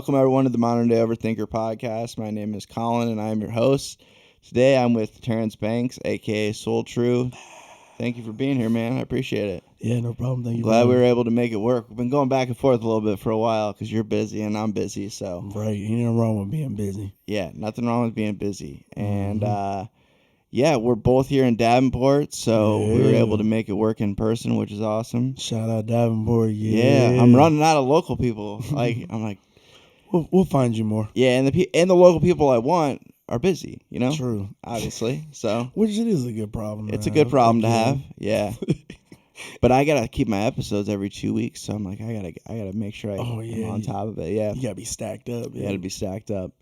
Welcome, everyone, to the Modern Day Overthinker podcast. My name is Colin, and I am your host. Today, I'm with Terrance Banks, a.k.a. Soultru. Thank you for being here, man. I appreciate it. Yeah, no problem. Thank you. Glad we were able to make it work. We've been going back and forth a little bit for a while because you're busy and I'm busy. So Right. Ain't nothing wrong with being busy. Yeah, nothing wrong with being busy. And, yeah, we're both here in Davenport, so we were able to make it work in person, which is awesome. Shout out Davenport. Yeah, I'm running out of local people. I'm like, we'll find you more. yeah, and the local people I want are busy, you know? True. Obviously. So Which it is a good problem. It's a good problem to have. Yeah. But I gotta keep my episodes every 2 weeks, so I'm like, I gotta make sure I'm on top of it. Yeah. You gotta be stacked up. You gotta be stacked up.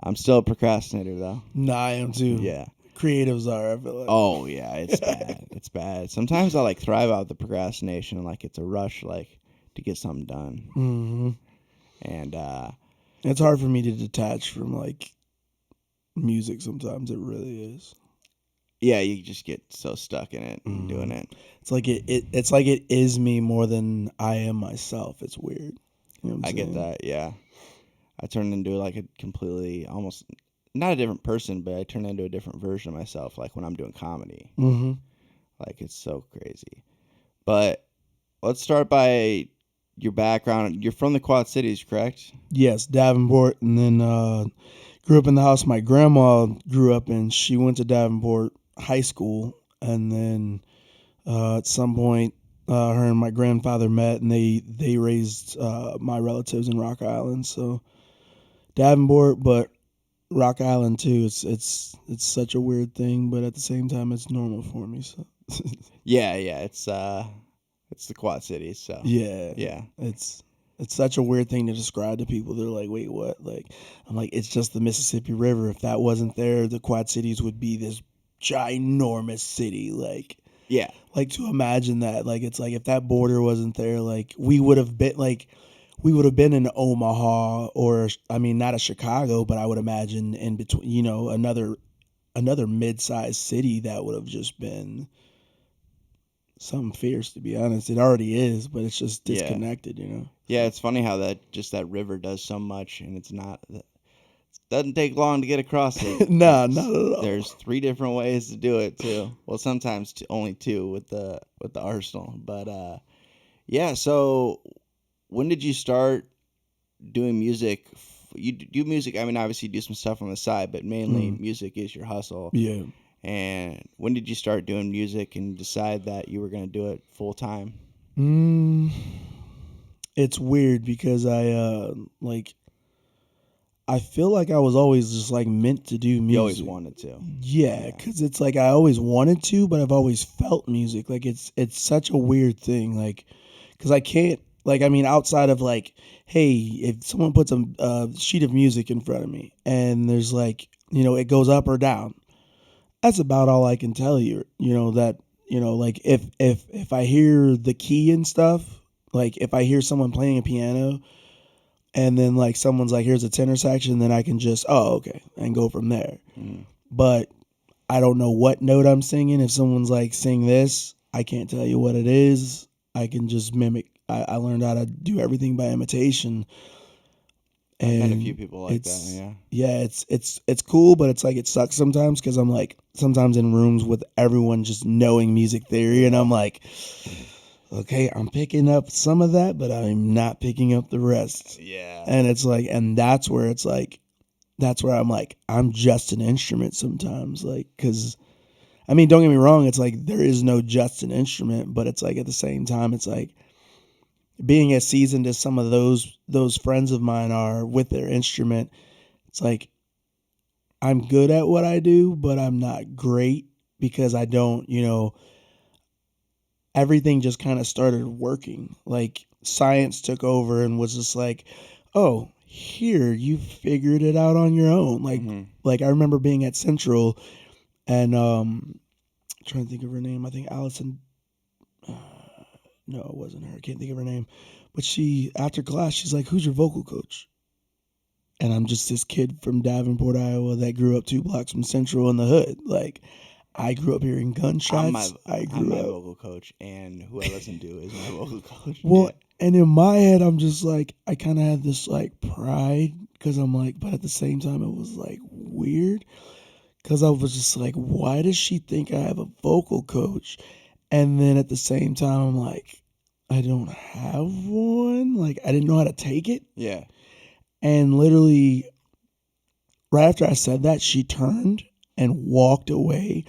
I'm still a procrastinator though. Nah, I am too. Yeah. Creatives are, I feel like. Oh yeah, it's bad. It's bad. Sometimes I thrive out the procrastination, it's a rush to get something done. Mm-hmm. And it's hard for me to detach from music sometimes. It really is. Yeah, you just get so stuck in it and doing it. It's like it's like it is me more than I am myself. It's weird. You know what I'm saying? Get that, yeah. I turned into a completely, almost, not a different person, but I turned into a different version of myself, when I'm doing comedy. Mm-hmm. It's so crazy. But let's start by your background. You're from the Quad Cities, correct? Yes, Davenport, and then grew up in the house my grandma grew up in. She went to Davenport High School, and then at some point her and my grandfather met, and they raised my relatives in Rock Island. So Davenport, but Rock Island too. It's such a weird thing, but at the same time it's normal for me. So yeah, it's the Quad Cities. So yeah, it's such a weird thing to describe to people. They're like, wait, what? I'm like, it's just the Mississippi River. If that wasn't there, the Quad Cities would be this ginormous city. Yeah. To imagine that. It's if that border wasn't there, we would have been in Omaha, or not a Chicago, but I would imagine in between, another mid-sized city that would have just been something fierce, to be honest. It already is, but it's just disconnected, Yeah, it's funny how that river does so much, and it doesn't take long to get across it. No, not at all. There's 3 different ways to do it too. Well, sometimes only 2 with the arsenal. But yeah. So when did you start doing music? You do music. Obviously you do some stuff on the side, but mainly music is your hustle. Yeah. And when did you start doing music and decide that you were going to do it full time? It's weird because I feel like I was always just meant to do music. You always wanted to. Yeah, because it's I always wanted to, but I've always felt music. It's such a weird thing. Because I can't, outside of hey, if someone puts a sheet of music in front of me and there's it goes up or down, that's about all I can tell you. If I hear the key and stuff, if I hear someone playing a piano and then someone's here's a tenor section, then I can just, oh, okay, and go from there. But I don't know what note I'm singing. If someone's sing this, I can't tell you what it is. I can just mimic. I learned how to do everything by imitation. And I've met a few people like that, yeah. Yeah, it's cool, but it's it sucks sometimes because I'm sometimes in rooms with everyone just knowing music theory, and I'm okay, I'm picking up some of that, but I'm not picking up the rest. Yeah. And it's and that's where it's that's where I'm just an instrument sometimes, because don't get me wrong, it's there is no just an instrument, but it's at the same time, it's being as seasoned as some of those friends of mine are with their instrument, it's I'm good at what I do, but I'm not great because I don't, everything just kind of started working. Science took over and was just oh, here, you figured it out on your own. I remember being at Central and trying to think of her name. I think Allison. No, it wasn't her. I can't think of her name. But she, after class, she's like, who's your vocal coach? And I'm just this kid from Davenport, Iowa that grew up 2 blocks from Central in the hood. I grew up hearing I'm my gunshots. I I'm grew my up. vocal coach, and who I listen to is my vocal coach. Well, Yeah, and in my head, I'm just like, I kind of had this like pride because I'm like, but at the same time, it was like weird because I was just like, why does she think I have a vocal coach? And then at the same time, I'm like, I don't have one. Like, I didn't know how to take it. yeah. And literally, right after I said that, she turned and walked away.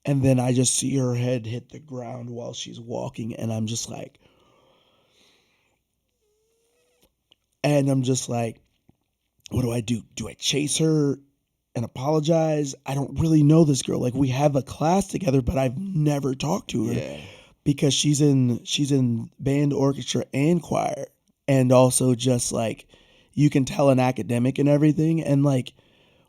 And then I just see her head hit the ground while she's walking. And I'm just like, what do I do? Do I chase her and apologize? I don't really know this girl. Like we have a class together, but I've never talked to her Yeah. because she's in band, orchestra, and choir, and also just like you can tell an academic and everything, and like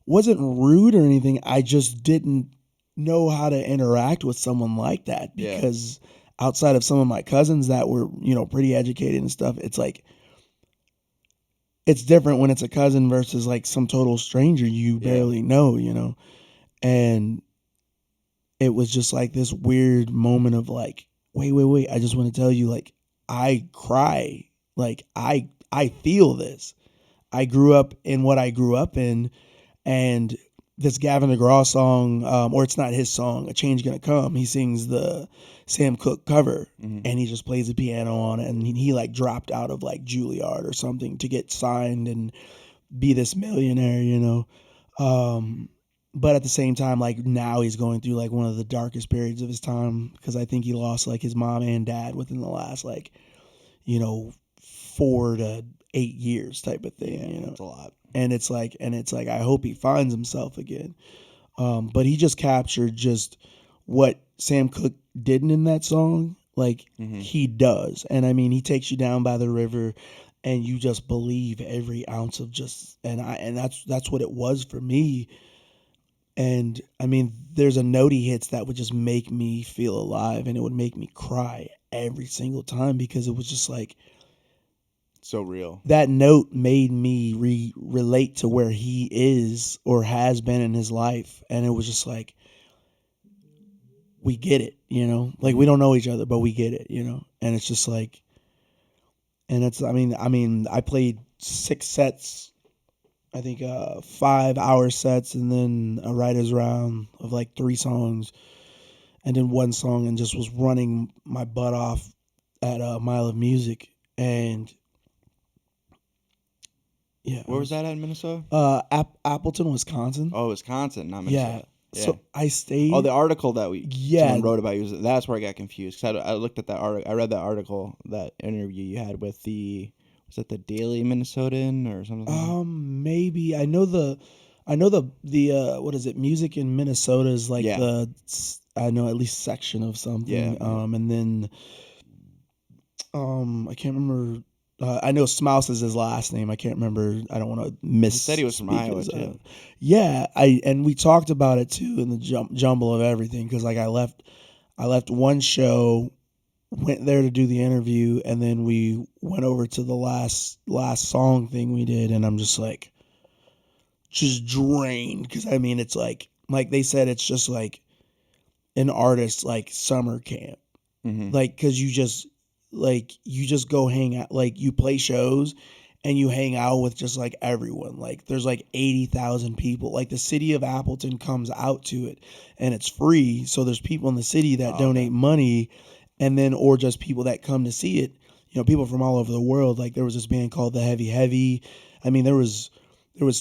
wasn't rude or anything. I just didn't know how to interact with someone like that Yeah. because outside of some of my cousins that were pretty educated and stuff, it's like it's different when it's a cousin versus like some total stranger you Yeah. barely know. And it was just like this weird moment of like, wait, I just want to tell you, like, I cry. Like I feel this. I grew up in what I grew up in, and this Gavin DeGraw song, or it's not his song, "A Change Gonna Come." He sings the Sam Cooke cover, Mm-hmm. and he just plays the piano on it, and he like dropped out of like Juilliard or something to get signed and be this millionaire. Um, but at the same time, like now he's going through like one of the darkest periods of his time because I think he lost like his mom and dad within the last like 4 to 8 years type of thing. Yeah, that's a lot. And it's like I hope he finds himself again. But he just captured just what Sam Cooke didn't in that song. Like Mm-hmm. he does, and I mean he takes you down by the river, and you just believe every ounce of just and that's what it was for me. And I mean, there's a note he hits that would just make me feel alive, and it would make me cry every single time because it was just like So real. that note made me relate to where he is or has been in his life, and it was just like we get it. Like we Mm-hmm. don't know each other, but we get it. And it's just like, and it's I mean I played 6 sets, I think 5 hour sets, and then a writer's round of like 3 songs, and then one song, and just was running my butt off at a Mile of Music. And yeah, Where was that at in Minnesota? Appleton, Wisconsin. Oh, Wisconsin, not Yeah. Minnesota. Yeah. So I Oh, stayed. the article that Yeah. someone wrote about you. That's where I got confused because I looked at that article. I read that article, that interview you had with was it the Daily Minnesotan or something? Maybe I know the what is it? Music in Minnesota is like Yeah. I know at least section of Yeah. something. Yeah. And then I can't remember. I know Smouse is his last name. I can't remember. I don't want to He said he was from misspeak Iowa his. too. Yeah, and we talked about it too in the jumble of everything because like I left one show, went there to do the interview, and then we went over to the last song thing we did, and I'm just like just drained because I mean it's like they said it's just like an artist like summer camp, Mm-hmm. like because you just go hang out, like you play shows and you hang out with just like everyone. Like there's like 80,000 people. Like the city of Appleton comes out to it, and it's free. So there's people in the city that Oh, okay. donate money, and then or just people that come to see it. People from all over the world. Like there was this band called the Heavy Heavy. I mean there was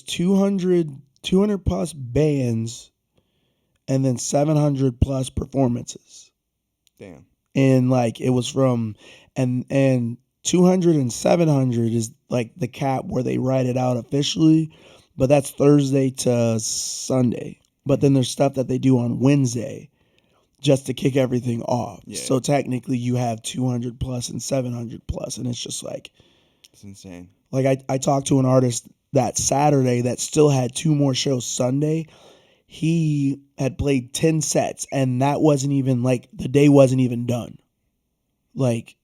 200 plus bands, and then 700 plus performances. Damn. And like it was from and 200 and 700 is like the cap where they write it out officially, but that's Thursday to Sunday. But then there's stuff that they do on Wednesday just to kick everything off. Yeah. So technically you have 200 plus and 700 plus, and it's just like It's insane. I talked to an artist that Saturday that still had 2 more shows Sunday. He had played 10 sets, and that wasn't even like the day wasn't even done. Like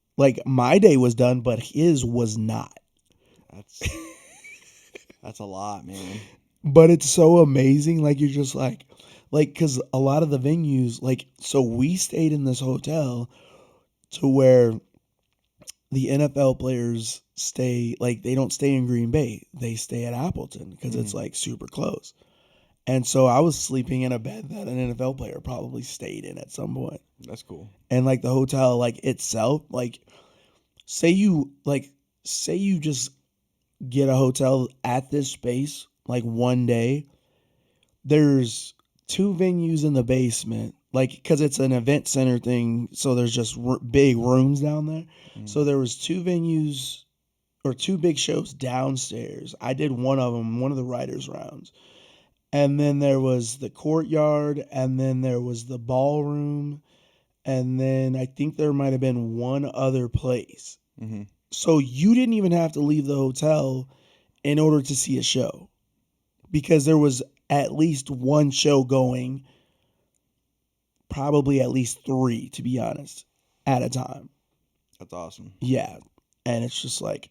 my day was done, but his was not. That's that's a lot, man. But it's so amazing. Like you're just like, because a lot of the venues, like, so we stayed in this hotel to where the NFL players stay, like, they don't stay in Green Bay. They stay at Appleton because it's Mm, like super close. And so I was sleeping in a bed that an NFL player probably stayed in at some point. that's cool. And like the hotel, like itself, like say you like say you just get a hotel at this space like one day, there's two venues in the basement, like because it's an event center thing, so there's just big rooms down there. Mm, So there was two venues or two big shows downstairs. I did one of them, one of the writers rounds, and then there was the courtyard, and then there was the ballroom, and then I think there might have been one other place. mm-hmm. So you didn't even have to leave the hotel in order to see a show because there was at least one show going, probably at least three, to be honest, at a time. That's awesome. Yeah. And it's just like,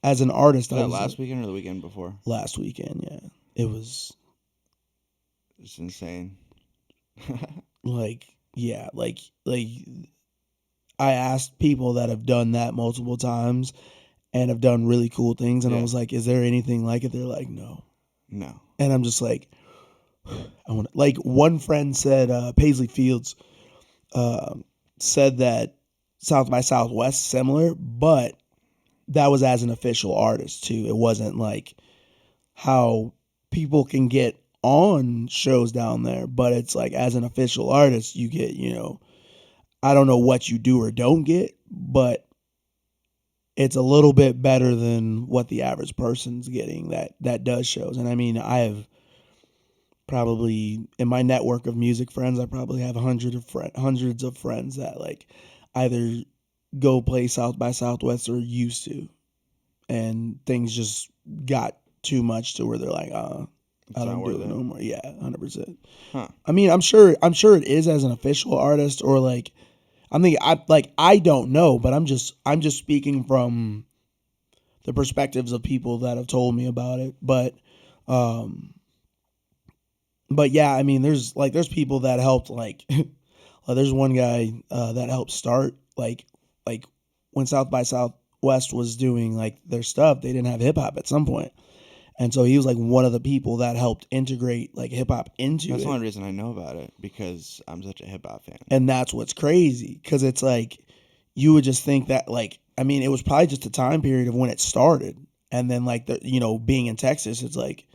as an artist, Was I that was last weekend or the weekend before? last weekend. Yeah. It was It's insane. like, yeah, like I asked people that have done that multiple times and have done really cool things. And I Yeah. was like, is there anything like it? They're like, no. No. And I'm just like, I want to, like one friend said, Paisley Fields uh, said that South by Southwest similar, but that was as an official artist too. It wasn't like how people can get on shows down there, but it's like as an official artist, you get, I don't know what you do or don't get, but it's a little bit better than what the average person's getting that does shows. And I mean, I have probably in my network of music friends, I probably have hundreds of friends that like either go play South by Southwest or used to, and things just got too much to where they're like, It's I not don't do worth it it. no more. Yeah, 100%. Huh. I mean, I'm sure it is as an official artist or like I'm thinking I don't know, but I'm just speaking from the perspectives of people that have told me about it. Um but yeah, I mean there's people that helped like there's one guy that helped start like when South by Southwest was doing like their stuff, they didn't have hip hop at some point. And so he was like one of the people that helped integrate like hip hop into That's the it. only reason I know about it because I'm such a hip hop fan. And that's what's crazy because it's like you would just think that like I mean it was probably just a time period of when it started, and then like being in Texas, it's like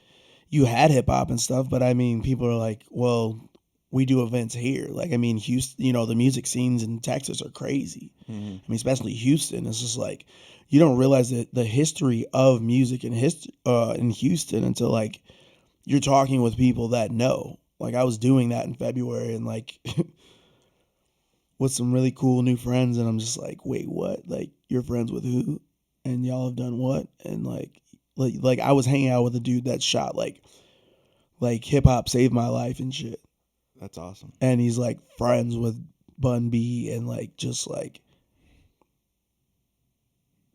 you had hip hop and stuff, but I mean people are like, well, we do events here. Like I mean Houston, the music scenes in Texas are crazy. Mm-hmm. I mean especially Houston. It's just like you don't realize that the history of music in Houston until like you're talking with people that know. Like I was doing that in February and like with some really cool new friends, and I'm just like, wait, what? Like you're friends with who? And y'all have done what? And like I was hanging out with a dude that shot like hip hop saved my life and shit. That's awesome. And he's like friends with Bun B and like just like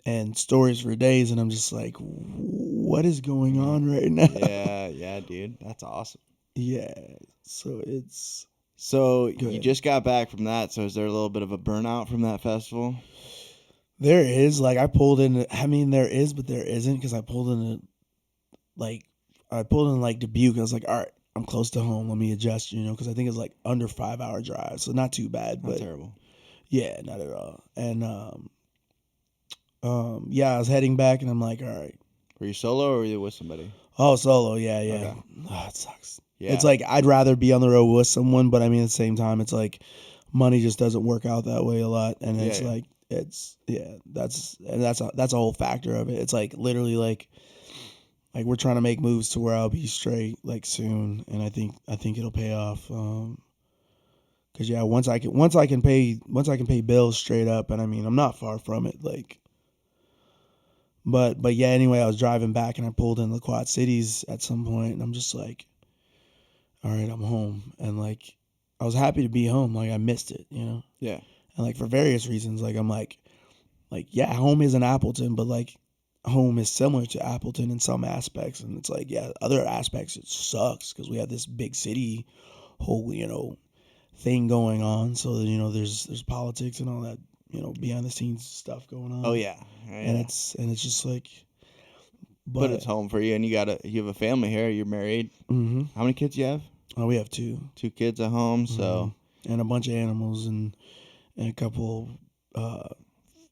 and stories for days, and I'm just like, what is going Mm. on right now? Yeah, dude. That's awesome. Yeah. So it's So Go you ahead. just got back from that, so is there a little bit of a burnout from that festival? There is like I pulled in. I mean, there is, but there isn't because like I pulled in like Dubuque. I was like, all right, I'm close to home. Let me adjust, because I think it's like under 5 hour drive, so not too bad. Not But terrible. yeah, not at all. And yeah, I was heading back, and I'm like, all right, Were you solo or were you with somebody? oh, solo, yeah, yeah. Okay. Oh, it sucks. Yeah. It's like I'd rather be on the road with someone, but I mean at the same time, it's like money just doesn't work out that way a lot, and it's Yeah. like that's a whole factor of it. It's like literally like we're trying to make moves to where I'll be straight like soon, and I think it'll pay off. Cause yeah, once I can pay bills straight up, and I mean I'm not far from it. Like, but yeah. Anyway, I was driving back, and I pulled in the Quad Cities at some point, and I'm just like, all right, I'm home, and like I was happy to be home. Like I missed it. Yeah. And like for various reasons, like I'm like yeah, home isn't Appleton, but like home is similar to Appleton in some aspects, and it's like yeah, other aspects it sucks because we have this big city whole thing going on. So there's politics and all that behind the scenes stuff going Oh on, yeah, and yeah. it's just like, But but it's home for you, and you have a family here. You're married. mm-hmm. How many kids you have? Oh, we have two. 2 kids at home. Mm-hmm. So And a bunch of animals and a couple uh,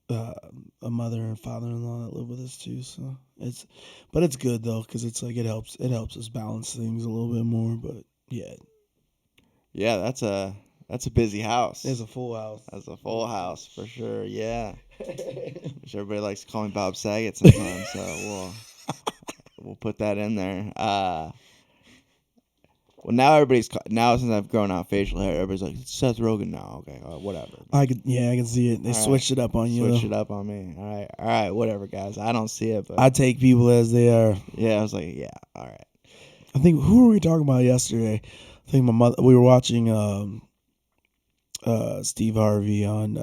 uh, a mother and father-in-law that live with us too. So it's good though because it's like it helps us balance things a little bit more. But yeah, yeah, that's a busy house. it's a full house. That's a full house for sure. Yeah. Which everybody likes to call me Bob Saget sometimes. So we'll put that in there. Well, now since I've grown out facial hair, everybody's like it's Seth Rogen now. Okay, whatever. I can see it. They All right. switched it up on you. Switch Though. it up on me. All right, whatever, guys. I don't see it, but I take people as they are. yeah, I was like, yeah, all right. I think who were we talking about yesterday? I think my mother. We were watching Steve Harvey on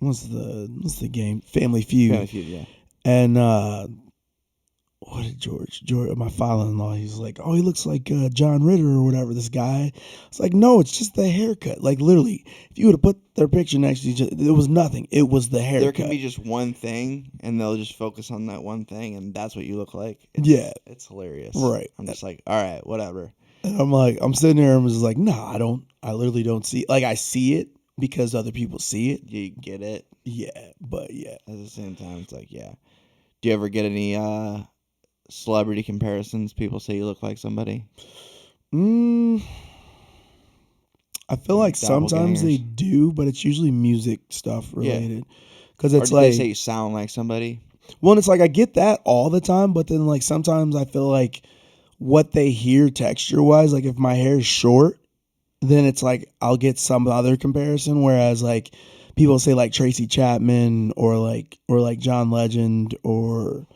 what's the game Family Feud. Family Feud, yeah. And what did George, my father-in-law, he's like, oh, he looks like John Ritter or whatever, this guy. It's like, no, it's just the haircut. Like, literally, if you would have put their picture next to each other, it was nothing. It was the haircut. There can be just one thing, and they'll just focus on that one thing, and that's what you look like. It's hilarious. Right. I'm just like, all right, whatever. And I'm sitting there and I'm just like, no, I literally don't see it. Like, I see it because other people see it. You get it? Yeah, but yeah. At the same time, it's like, yeah. Do you ever get any celebrity comparisons? People say you look like somebody? I feel like sometimes they do, but it's usually music stuff related. Because it's or like they say you sound like somebody. Well, and it's like I get that all the time, but then like sometimes I feel like what they hear texture wise, like if my hair is short, then it's like I'll get some other comparison. Whereas like people say like Tracy Chapman or like John Legend or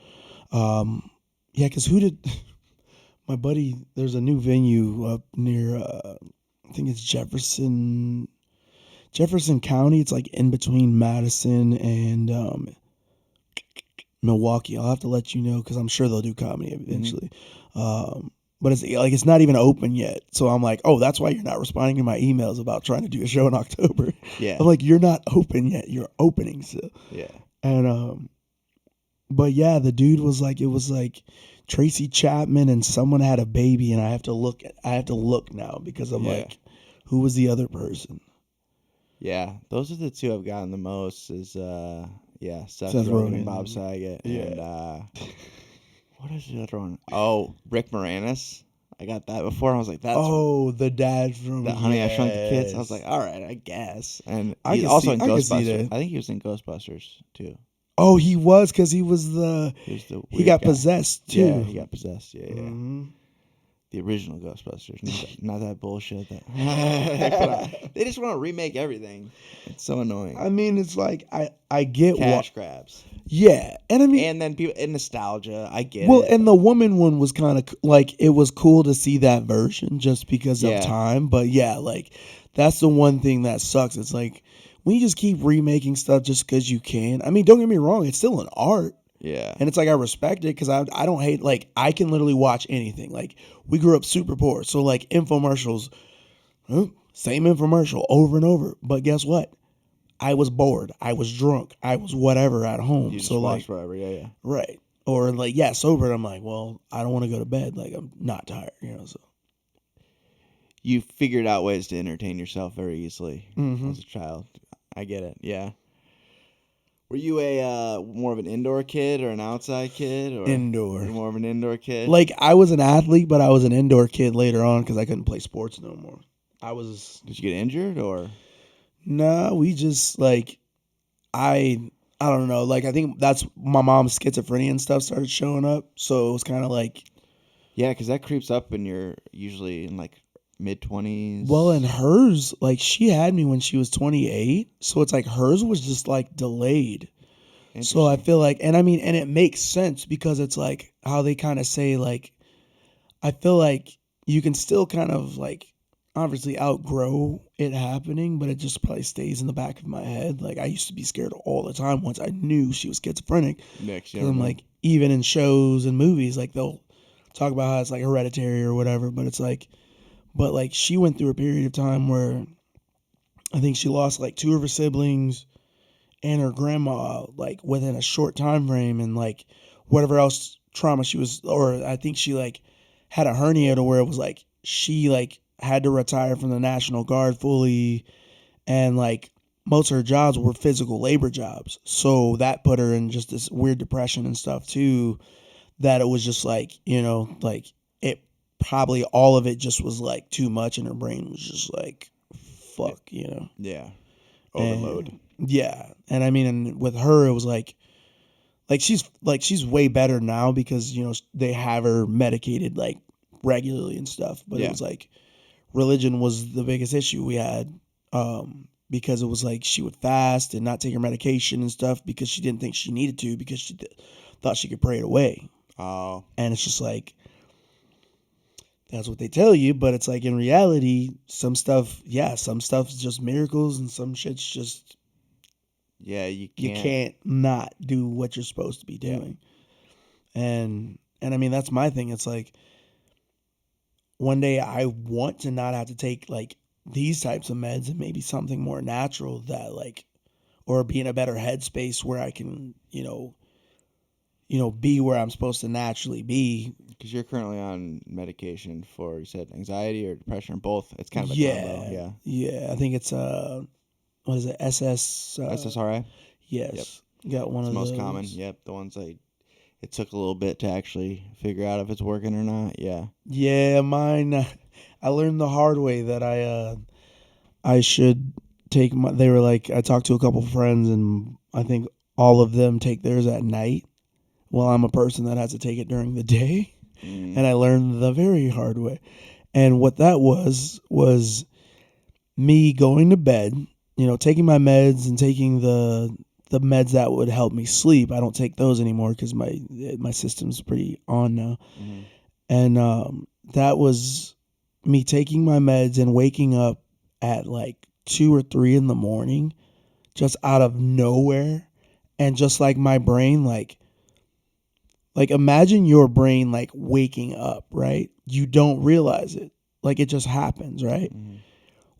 yeah, because who did my buddy? There's a new venue up near I think it's Jefferson County. It's like in between Madison and Milwaukee. I'll have to let you know because I'm sure they'll do comedy eventually. But it's like it's not even open yet. So I'm like, oh, that's why you're not responding to my emails about trying to do a show in October. Yeah. I'm like, you're not open yet. You're opening still. Yeah. And but yeah, the dude was like, it was like Tracy Chapman and someone had a baby, and I have to look now because I'm like, who was the other person? Yeah, those are the two I've gotten the most. Is Seth Rogen Rogen and Bob Saget. Yeah. And what is the other one? Oh, Rick Moranis. I got that before. I was like, that's the dad from Honey I Shrunk the Kids. I was like, all right, I guess. And he's in Ghostbusters. I think he was in Ghostbusters too. Oh, he was because he got guy. possessed too. Yeah, he got possessed. Yeah, yeah. Mm-hmm. The original Ghostbusters, not that bullshit that they just want to remake everything. It's so annoying. I mean, it's like I get cash grabs. Yeah, and I mean, and then people and nostalgia. I get well, it. and the woman one was kind of like it was cool to see that version just because of time. But yeah, like that's the one thing that sucks. It's like when you just keep remaking stuff just because you can. I mean, don't get me wrong, it's still an art. Yeah. And it's like I respect it because I don't hate, like, I can literally watch anything. Like, we grew up super poor. So, like, infomercials, same infomercial over and over. But guess what? I was bored. I was drunk. I was whatever at home. You just so, watch like, forever. Yeah. Right. Or, like, sober. And I'm like, well, I don't want to go to bed. Like, I'm not tired, so. You figured out ways to entertain yourself very easily as a child. I get it. Yeah. Were you a more of an indoor kid or an outside kid? Or indoor. More of an indoor kid? Like, I was an athlete, but I was an indoor kid later on because I couldn't play sports no more. Did you get injured or? No, we just, like, I don't know. Like, I think that's my mom's schizophrenia and stuff started showing up. So it was kind of like. Yeah, because that creeps up when you're usually in, like, mid-20s. Well, and hers, like, she had me when she was 28, so it's like hers was just like delayed. So I feel like, and I mean, and it makes sense because it's like how they kind of say, like, I feel like you can still kind of like obviously outgrow it happening, but it just probably stays in the back of my head. Like, I used to be scared all the time once I knew she was schizophrenic. Because I'm like, even in shows and movies, like, they'll talk about how it's like hereditary or whatever, but it's like, But like she went through a period of time where I think she lost like two of her siblings and her grandma like within a short time frame, and like whatever else trauma she was, or I think she like had a hernia to where it was like she like had to retire from the National Guard fully, and like most of her jobs were physical labor jobs. So that put her in just this weird depression and stuff too, that it was just like, like it probably all of it just was like too much, and her brain was just like fuck. Yeah. Overload. And yeah, and I mean, and with her it was like she's way better now because they have her medicated like regularly and stuff, but it Yeah. was like religion was the biggest issue we had, because it was like she would fast and not take her medication and stuff because she didn't think she needed to, because she thought she could pray it away. Oh. And it's just like that's what they tell you, but it's like in reality some stuff's just miracles, and some shit's just Yeah, you you can't. can't not do what you're supposed to be doing. And I mean, that's my thing. It's like one day I want to not have to take like these types of meds, and maybe something more natural that like, or be in a better headspace where I can, be where I'm supposed to naturally be. Because you're currently on medication for, you said, anxiety or depression or both. It's kind of a combo. Yeah. Yeah. Yeah. I think it's what is it? SS SSRI. Yes. Got one It's of most those. common. Yep. The ones it took a little bit to actually figure out if it's working or not. Yeah. Yeah, mine. I learned the hard way that I should take my. They were like, I talked to a couple friends, and I think all of them take theirs at night. Well, I'm a person that has to take it during the day, and I learned the very hard way. And what that was me going to bed, taking my meds and taking the meds that would help me sleep. I don't take those anymore because my system's pretty on now. Mm-hmm. And that was me taking my meds and waking up at like 2 or 3 in the morning, just out of nowhere, and just like my brain, like imagine your brain like waking up, right? You don't realize it, like it just happens, right? Mm-hmm.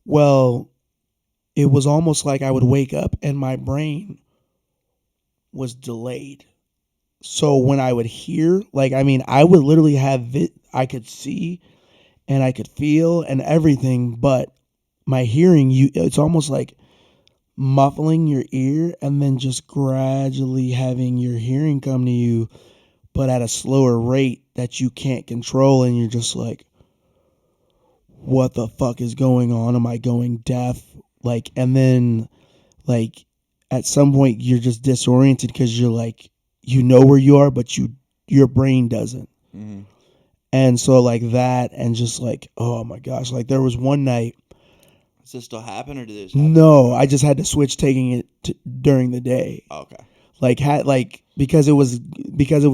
Well, it was almost like I would wake up and my brain was delayed. So when I would hear, like, I mean, I would literally have it, I could see and I could feel and everything, but my hearing, it's almost like muffling your ear and then just gradually having your hearing come to you, but at a slower rate that you can't control, and you're just like, what the fuck is going on? Am I going deaf? Like, and then like at some point you're just disoriented because you're like, where you are, but your brain doesn't. Mm-hmm. And so like that, and just like, oh my gosh, like there was one night. Does this still happen, or did this happen? No, I just had to switch taking it during the day. Oh, okay. Like because it was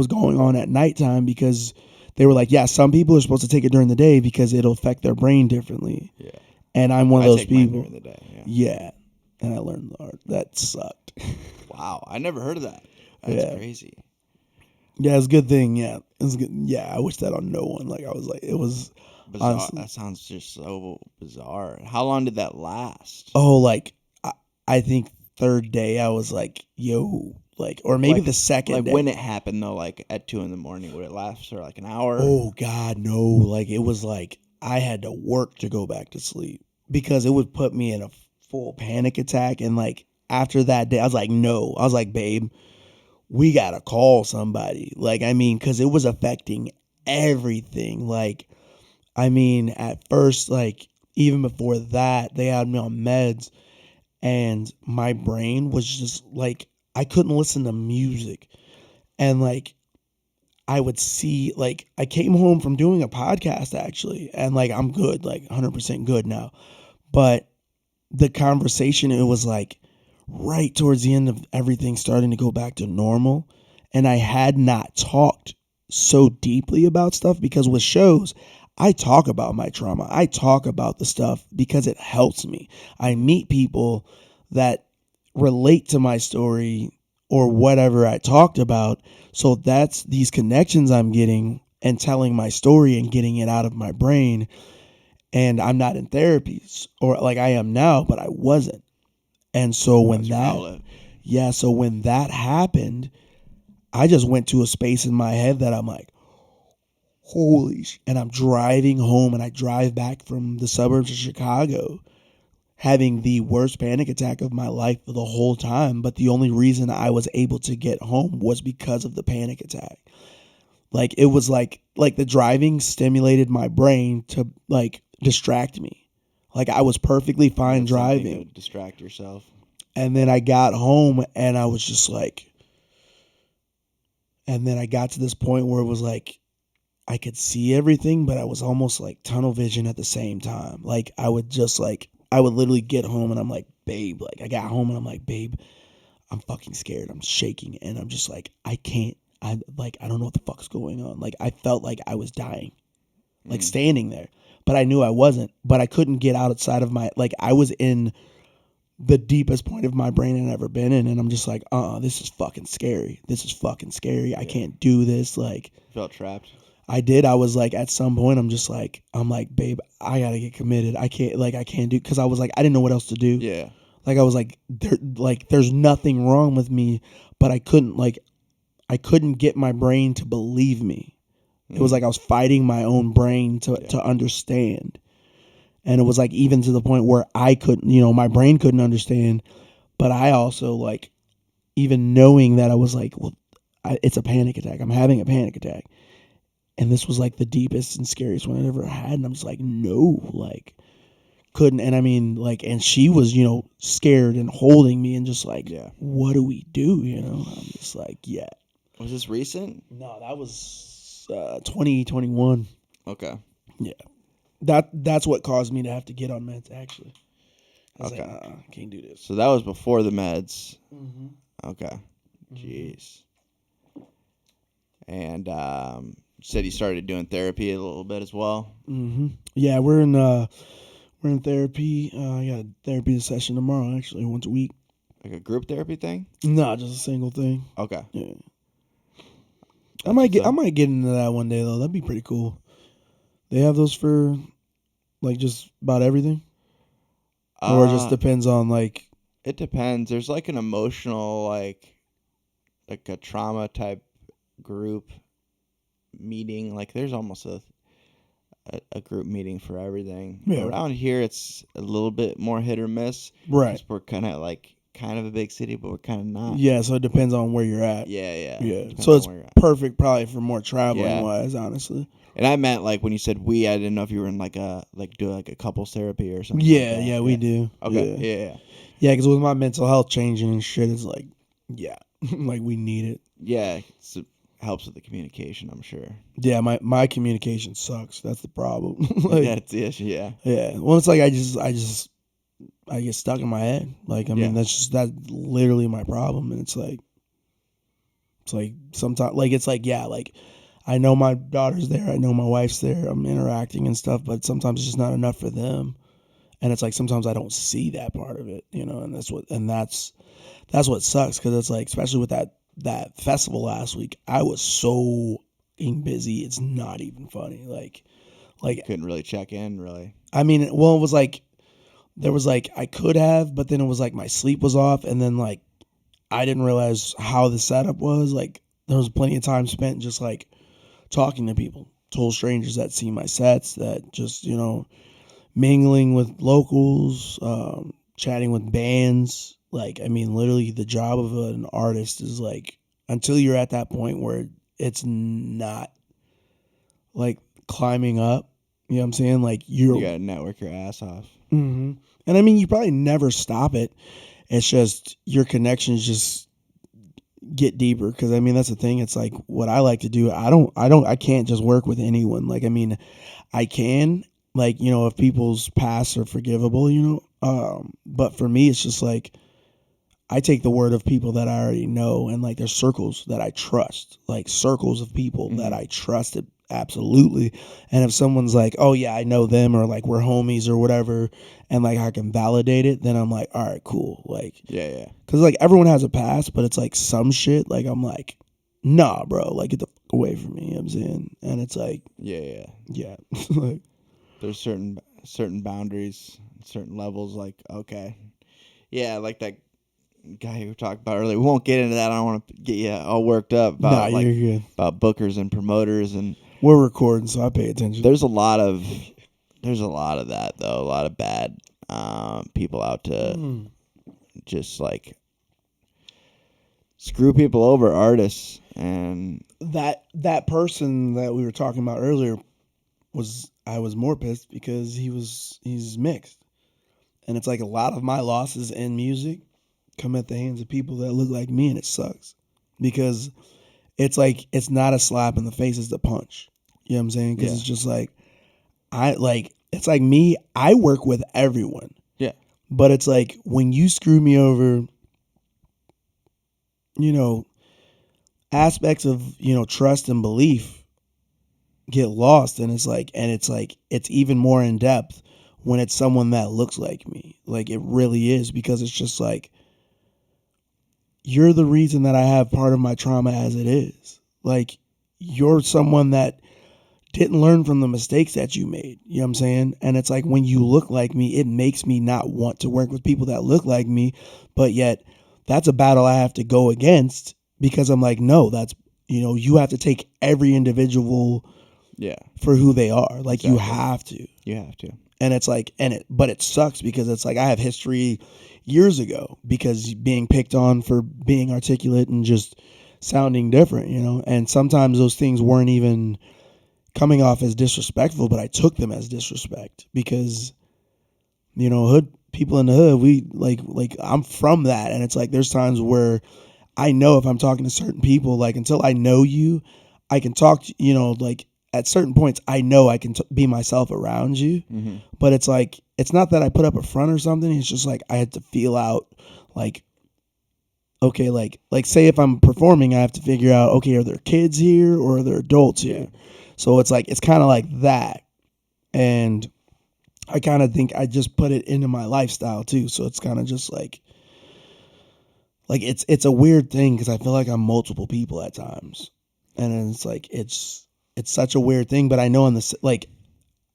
going on at nighttime, because they were like, yeah, some people are supposed to take it during the day because it'll affect their brain differently. Yeah. And I'm one of those take mine people. during the day. Yeah. Yeah. And I learned the art. That sucked. Wow, I never heard of that. That's crazy. Yeah, it's a good thing. Yeah, it's good. Yeah, I wish that on no one. Like I was like, it was Bizarre. honestly. That sounds just so bizarre. How long did that last? Oh, like I think third day I was like, yo, like, or maybe the second like day. when it happened though, like at 2 a.m, would it last for like an hour? Oh God, no! Like it was like I had to work to go back to sleep because it would put me in a full panic attack. And like after that day, I was like, no. I was like, babe, we gotta call somebody. Like, I mean, because it was affecting everything. Like, I mean, at first, like even before that, they had me on meds, and my brain was just like I couldn't listen to music, and like I would see, like I came home from doing a podcast actually, and like I'm good, like 100% good now. But the conversation, it was like right towards the end of everything starting to go back to normal, and I had not talked so deeply about stuff, because with shows I talk about my trauma. I talk about the stuff because it helps me. I meet people that relate to my story or whatever I talked about. So that's these connections I'm getting and telling my story and getting it out of my brain. and I'm not in therapy, or like I am now, but I wasn't. And so when so when that happened, I just went to a space in my head that I'm like, holy and I'm driving home, and I drive back from the suburbs of Chicago having the worst panic attack of my life for the whole time. But the only reason I was able to get home was because of the panic attack. Like it was like the driving stimulated my brain to like distract me. Like I was perfectly fine driving. To distract yourself. And then I got home and I was just like, and then I got to this point where it was like I could see everything, but I was almost like tunnel vision at the same time. Like I would just like, I would literally get home and I'm like, babe, like I got home and I'm like, babe, I'm fucking scared. I'm shaking and I'm just like, I can't, I don't know what the fuck's going on. Like I felt like I was dying, like standing there, but I knew I wasn't, but I couldn't get outside of my, like I was in the deepest point of my brain I'd ever been in. And I'm just like, this is fucking scary. This is fucking scary. Yeah. I can't do this. Like felt trapped. I did. I was like, at some point, I'm like, babe, I gotta get committed. I can't do, because I was like, I didn't know what else to do. Yeah. Like I was like, there's nothing wrong with me, but I couldn't get my brain to believe me. It was like I was fighting my own brain to understand, and it was like even to the point where I couldn't, my brain couldn't understand, but I also like, even knowing that I was like, well, it's a panic attack. I'm having a panic attack. And this was like the deepest and scariest one I ever had. And I'm just like, no, like, couldn't. And I mean, like, and she was, scared and holding me and just like, what do we do? I'm just like, yeah. Was this recent? No, that was 2021. Okay. Yeah. That's what caused me to have to get on meds, actually. I was like, I can't do this. So that was before the meds. Mm-hmm. Okay. Jeez. And you said you started doing therapy a little bit as well. Mm-hmm. Yeah, we're in therapy. I got a therapy session tomorrow, actually, once a week. Like a group therapy thing? No, just a single thing. Okay. Yeah. I might get into that one day though. That'd be pretty cool. They have those for like just about everything, or it just depends on like. It depends. There's like an emotional like a trauma type group meeting. Like there's almost a group meeting for everything. Yeah. Around here, it's a little bit more hit or miss. Right. We're kind of a big city, but we're kind of not. Yeah, so it depends on where you're at. Yeah. So it's perfect probably for more traveling wise, honestly. And I meant like when you said we, I didn't know if you were in like do like a couples therapy or something. Yeah, like that. we do. Okay. Yeah, because with my mental health changing and shit, it's like, like we need it. Yeah, it helps with the communication, I'm sure. Yeah, my communication sucks. That's the problem. Like, that's the issue. Yeah. Yeah. Well, it's like I get stuck in my head. Like I mean, that's literally my problem, and it's like sometimes like it's like like I know my daughter's there, I know my wife's there, I'm interacting and stuff, but sometimes it's just not enough for them, and it's like sometimes I don't see that part of it, and that's what sucks, because it's like, especially with that festival last week, I was so busy, it's not even funny. Like you couldn't really check in, really. I mean, well, it was like there was like I could have, but then it was like my sleep was off, and then like I didn't realize how the setup was. Like there was plenty of time spent just like talking to people, total strangers that see my sets, that just mingling with locals, chatting with bands. Like I mean, literally, the job of an artist is like, until you're at that point where it's not like climbing up. You know what I'm saying? Like you gotta network your ass off. Mm-hmm. And I mean, you probably never stop it. It's just your connections just get deeper. Because I mean, that's the thing. It's like what I like to do. I can't just work with anyone. Like I mean, I can, like, if people's pasts are forgivable, but for me, it's just like I take the word of people that I already know, and like there's circles that I trust, like circles of people that I trusted. Absolutely. And if someone's like, oh yeah, I know them, or like we're homies or whatever, and like I can validate it, then I'm like, all right, cool. Like, yeah. Because like everyone has a past, but it's like some shit, like I'm like, nah, bro, like get the fuck away from me. You know what I'm saying? And it's like, yeah. like, there's certain certain boundaries, certain levels. Like, okay, yeah, like that guy you were talking about earlier. We won't get into that. I don't want to get you all worked up Nah, about you're good. about bookers and promoters, and We're recording, so I pay attention. there's a lot of that though. A lot of bad people out to just like screw people over, artists, and That person that we were talking about earlier I was more pissed because he's mixed, and it's like a lot of my losses in music come at the hands of people that look like me, and it sucks because it's like it's not a slap in the face, it's the punch. You know what I'm saying? Because Yeah. it's just like it's like me. I work with everyone. Yeah. But it's like when you screw me over, you know, aspects of, trust and belief get lost, and it's like it's even more in depth when it's someone that looks like me. Like it really is, because it's just like you're the reason that I have part of my trauma as it is. Like you're someone that didn't learn from the mistakes that you made. You know what I'm saying? And it's like when you look like me, it makes me not want to work with people that look like me. But yet that's a battle I have to go against, because I'm like, no, that's, you have to take every individual for who they are. Like you have to. You have to. And it's like, but it sucks because it's like I have history years ago because being picked on for being articulate and just sounding different, and sometimes those things weren't even coming off as disrespectful, but I took them as disrespect because, hood people in the hood, we like I'm from that. And it's like, there's times where I know if I'm talking to certain people, like until I know you, I can talk, like at certain points, I know I can be myself around you, but it's like, it's not that I put up a front or something. It's just like, I had to feel out like, okay, like say if I'm performing, I have to figure out, okay, are there kids here or are there adults here? So it's like, it's kind of like that. And I kind of think I just put it into my lifestyle too. So it's kind of just like it's a weird thing because I feel like I'm multiple people at times. And then it's like, it's such a weird thing, but I know in this, like,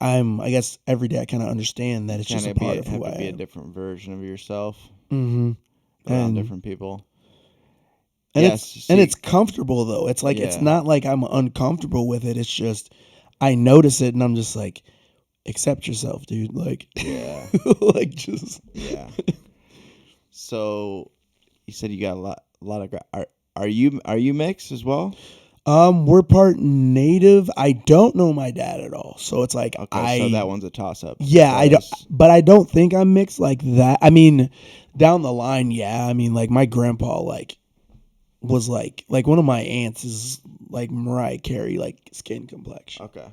I guess every day I kind of understand that it's just a part of who I am. Be a different version of yourself Mm-hmm. around different people. And it's comfortable though. It's like, it's not like I'm uncomfortable with it. It's just, I notice it and I'm just like, accept yourself, dude. Like, like just. Yeah. So you said you got a lot of, are you mixed as well? We're part native. I don't know my dad at all, so it's like so that one's a toss up. Yeah, I don't, but I don't think I'm mixed like that. I mean, down the line, yeah. I mean, like my grandpa, was like one of my aunts is like Mariah Carey, like skin complexion. Okay.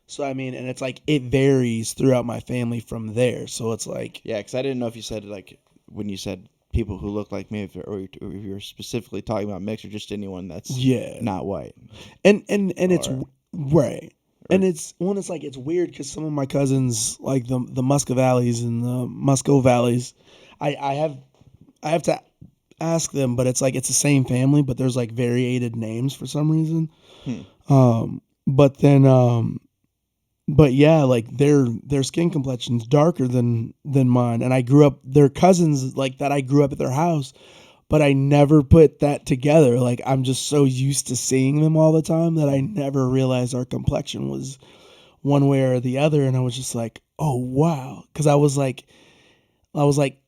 So I mean, and it's like it varies throughout my family from there. So it's like, yeah, because I didn't know if you said like when you said people who look like me, or if you're specifically talking about mixed or just anyone that's not white. And it's right. And it's like it's weird because some of my cousins, like the Musca Valleys and the Musco Valleys, I have to ask them, but it's like it's the same family, but there's like variated names for some reason. But yeah, like their skin complexion's darker than mine, and I grew up, their cousins like that. I grew up at their house, but I never put that together. Like I'm just so used to seeing them all the time that I never realized our complexion was one way or the other, and I was just like, oh wow, because I was like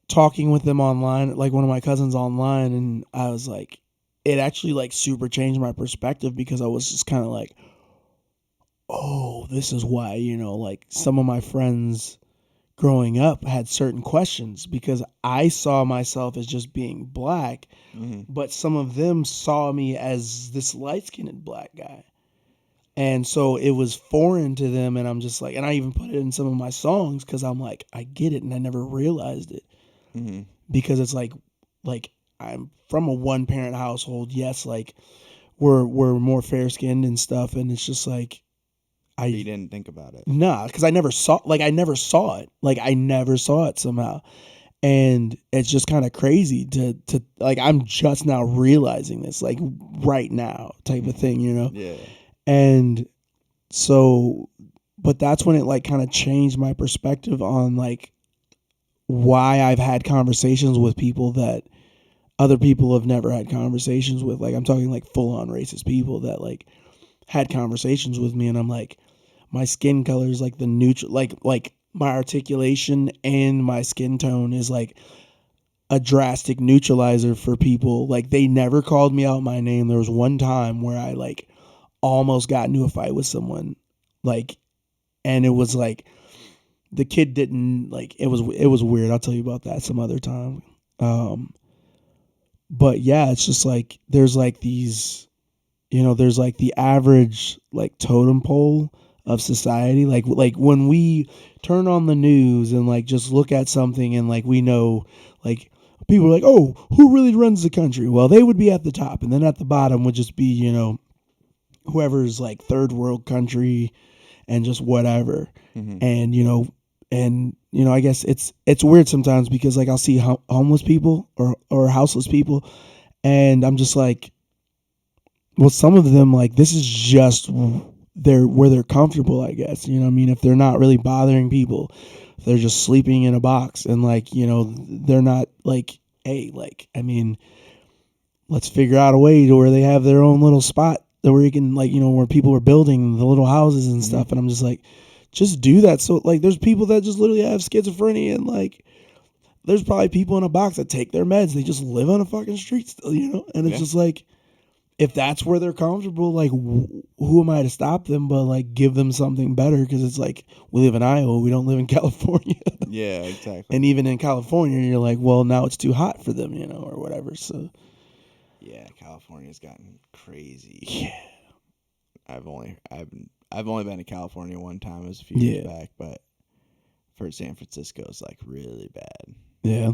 talking with them online, like one of my cousins online, and I was like, it actually like super changed my perspective because I was just kind of like, oh, this is why, like some of my friends growing up had certain questions because I saw myself as just being black, but some of them saw me as this light-skinned black guy. And so it was foreign to them, and I'm just like, and I even put it in some of my songs because I'm like, I get it, and I never realized it. Because it's like I'm from a one-parent household. Yes, like we're more fair-skinned and stuff, and it's just like you didn't think about it. Nah, because I never saw it. Like I never saw it somehow, and it's just kind of crazy to like I'm just now realizing this, like right now, type of thing, Yeah. And so but that's when it like kind of changed my perspective on like why I've had conversations with people that other people have never had conversations with. Like I'm talking like full on racist people that like had conversations with me, and I'm like, my skin color is like the neutral, like my articulation and my skin tone is like a drastic neutralizer for people. Like they never called me out my name. There was one time where I like almost got into a fight with someone, like, and it was like the kid didn't like it was weird. I'll tell you about that some other time. Um, but yeah, it's just like there's like these, there's like the average like totem pole of society. Like when we turn on the news and like just look at something and like we know like people are like, oh, who really runs the country? Well, they would be at the top, and then at the bottom would just be whoever's like third world country and just whatever. Mm-hmm. And I guess it's weird sometimes because like I'll see homeless people or houseless people, and I'm just like, well, some of them like this is just where they're comfortable, I guess. You know what I mean? If they're not really bothering people, if they're just sleeping in a box and like, they're not like, hey, like, I mean, let's figure out a way to where they have their own little spot where you can like, where people are building the little houses and stuff. And I'm just like, just do that. So like there's people that just literally have schizophrenia, and like there's probably people in a box that take their meds. They just live on a fucking street still, and it's just like, if that's where they're comfortable, like who am I to stop them? But like give them something better, because it's like we live in Iowa, we don't live in California. Yeah, exactly. And even in California, you're like, well, now it's too hot for them, or whatever. So yeah, California's gotten crazy. yeah, I've only been to California one time. It was a few years back, but for San Francisco, it's like really bad. Yeah.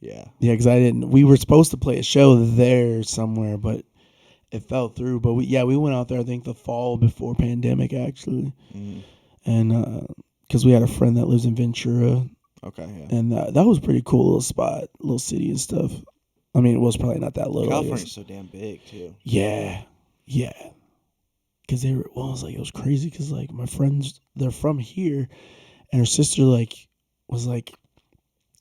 Yeah. Yeah, because we were supposed to play a show there somewhere, but it fell through. But we went out there, I think the fall before pandemic, actually. Mm-hmm. And because we had a friend that lives in Ventura. Okay, yeah. And that was a pretty cool little spot, little city and stuff. I mean, it was probably not that little. California's so damn big, too. Yeah. Yeah. Because it was crazy because, like, my friends, they're from here, and her sister, like, was, like,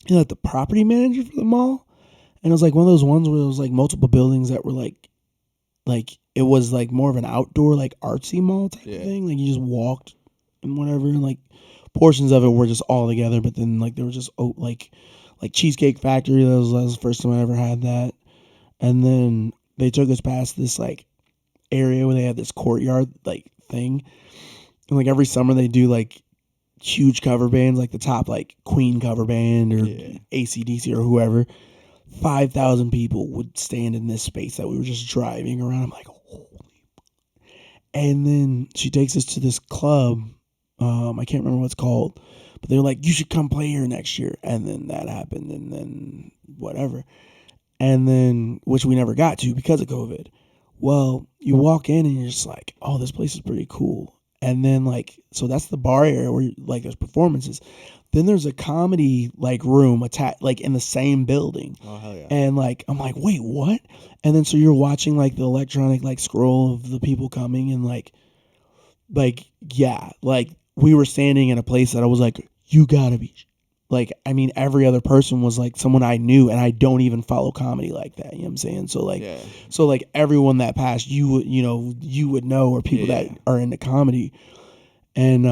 like the property manager for the mall. And it was, like, one of those ones where it was, like, multiple buildings that were, like, it was, like, more of an outdoor, like, artsy mall type of thing. Like, you just walked and whatever, and, like, portions of it were just all together, but then, like, there was just, like Cheesecake Factory. That was the first time I ever had that. And then they took us past this, like, area where they had this courtyard, like, thing. And, like, every summer they do, like, huge cover bands, like the top, like, Queen cover band or AC/DC or whoever. 5,000 people would stand in this space that we were just driving around. I'm like, holy. And then she takes us to this club. I can't remember what it's called, but they were like, you should come play here next year. And then that happened, and then whatever. And then, which we never got to because of COVID. Well, you walk in and you're just like, oh, this place is pretty cool. And then, like, so that's the bar area where, like, there's performances. Then there's a comedy, like, room attached, like, in the same building. Oh, hell yeah. And, like, I'm like, wait, what? And then so you're watching, like, the electronic, like, scroll of the people coming, and, like, yeah, like, we were standing in a place that I was like, you gotta be. Like, I mean, every other person was, like, someone I knew, and I don't even follow comedy like that, you know what I'm saying? So, like, everyone that passed, you would know, or people that are into comedy. And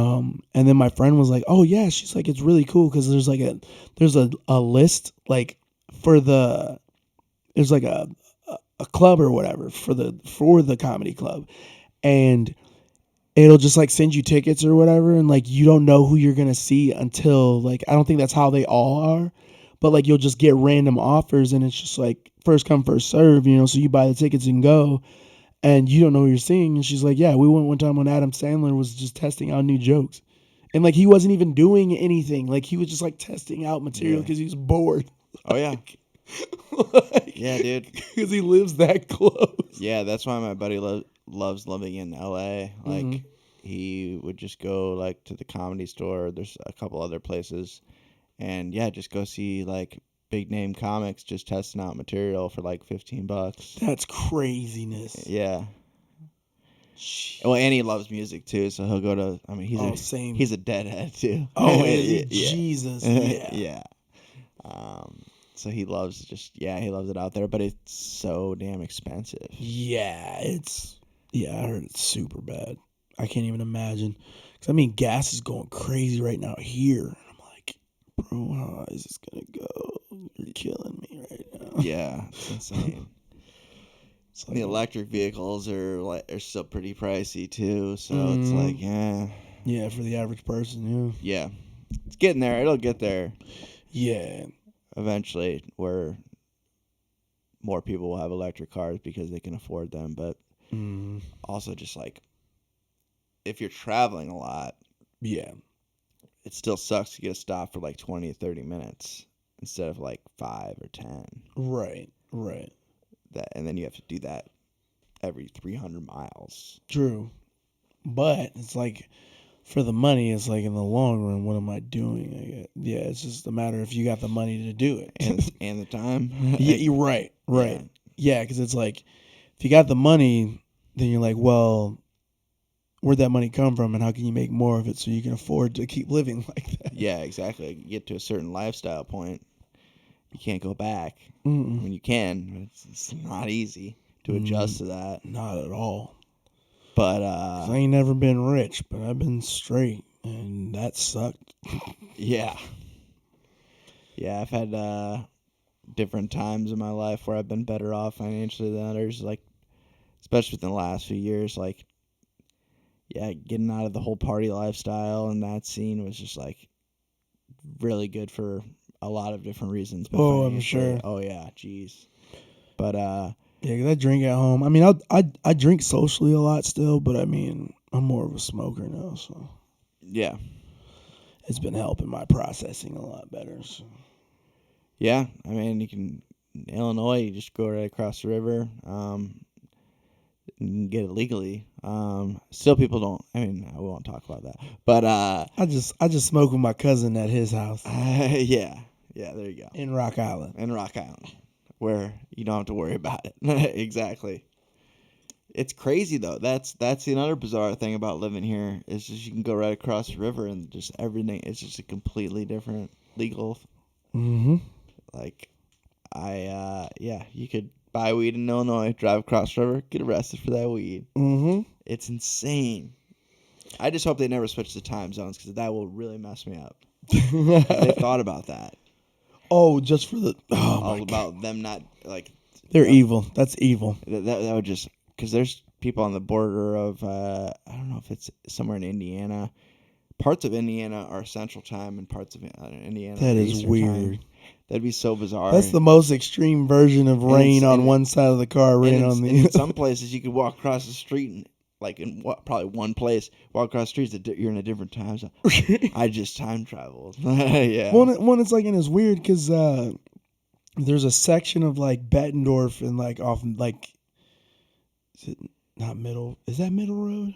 then my friend was like, oh, yeah, she's like, it's really cool, because there's, like, there's a list, like, there's, like, a club or whatever for the comedy club. And it'll just like send you tickets or whatever, and like you don't know who you're gonna see until, like, I don't think that's how they all are, but like you'll just get random offers, and it's just like first come first serve, so you buy the tickets and go, and you don't know who you're seeing. And she's like, yeah, we went one time when Adam Sandler was just testing out new jokes, and like he wasn't even doing anything, like he was just like testing out material because he was bored. Oh yeah. Yeah, dude, because he lives that close. Yeah, that's why my buddy loves living in LA. Like, he would just go, like, to the Comedy Store. There's a couple other places. And, yeah, just go see, like, big-name comics just testing out material for, like, $15. That's craziness. Yeah. Well, and he loves music too, so he'll go to. I mean, same. he's a deadhead too. Oh, is he? Yeah. Jesus, yeah. Yeah. So he loves he loves it out there, but it's so damn expensive. Yeah, I heard it's super bad. I can't even imagine. Cause I mean, gas is going crazy right now here. I'm like, bro, how is this gonna go? You're killing me right now. Yeah, it's insane. It's The electric vehicles are still pretty pricey too, so it's like, yeah, for the average person, yeah, it's getting there. It'll get there yeah. eventually, where more people will have electric cars because they can afford them. But also, just like if you're traveling a lot, Yeah, it still sucks to get a stop for like 20 or 30 minutes instead of like 5 or 10. right. And then you have to do that every 300 miles. True, but it's like for the money, it's like in the long run, what am I doing? Yeah, it's just a matter if you got the money to do it and the time. Yeah, you're right. Yeah, because it's like if you got the money, then you're like, well, where'd that money come from, and how can you make more of it so you can afford to keep living like that? Yeah, exactly. You get to a certain lifestyle point, you can't go back. Mm-mm. I mean, you can, but it's not easy to adjust to that. Not at all. But 'Cause I ain't never been rich, but I've been straight, and that sucked. yeah, I've had different times in my life where I've been better off financially than others. Like, especially within the last few years, like, yeah, getting out of the whole party lifestyle and that scene was just like really good for a lot of different reasons. But Oh, I'm financially, sure. oh yeah, jeez. But Yeah, 'cause I drink at home. I mean, I drink socially a lot still, but I mean, I'm more of a smoker now, so yeah, it's been helping my processing a lot better. So. yeah. I mean, you can in Illinois, you just go right across the river. You can get it legally. Still, people don't. I mean, I won't talk about that. But I just smoke with my cousin at his house yeah, there you go. in Rock Island. In Rock Island, where you don't have to worry about it. Exactly. It's crazy though. That's another bizarre thing about living here is just you can go right across the river and just everything. It's just a completely different legal. Mm-hmm. Like, you could buy weed in Illinois, drive across the river, get arrested for that weed. Mm-hmm. It's insane. I just hope they never switch the time zones because that will really mess me up. They've thought about that. Oh, just for the All about them not like. They're evil. That's evil. That would just because there's people on the border of I don't know if it's somewhere in Indiana. Parts of Indiana are Central Time, and parts of Indiana That are is Eastern weird. Time. That'd be so bizarre. That's the most extreme version of rain on one side of the car, rain on the. And in some places, you could walk across the street and, like in probably one place, walk across the street, you're in a different time zone. I just time traveled. Yeah. One, it's like, and it's weird because there's a section of like Bettendorf and like off like, is it not Middle? Is that Middle Road?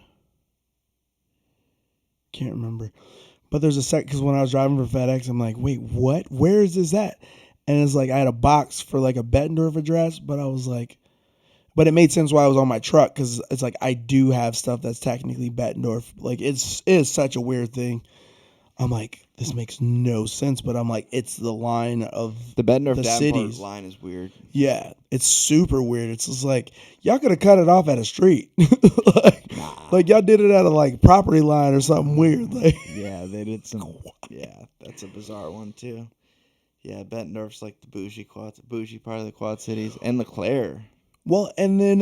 Can't remember. But there's a sec because when I was driving for FedEx, I'm like, wait, what? Where is this at? And it's like I had a box for like a Bettendorf address, but I was like, but it made sense why I was on my truck because it's like I do have stuff that's technically Bettendorf. Like it is such a weird thing. I'm like, this makes no sense, but I'm like, it's the line of the Davenport cities. Line is weird. Yeah, it's super weird. It's just like y'all could have cut it off at a street, like y'all did it at a like property line or something weird. Like yeah, they did some. Yeah, that's a bizarre one too. Yeah, Bettendorf's like the bougie part of the Quad Cities, and LeClaire. Well, and then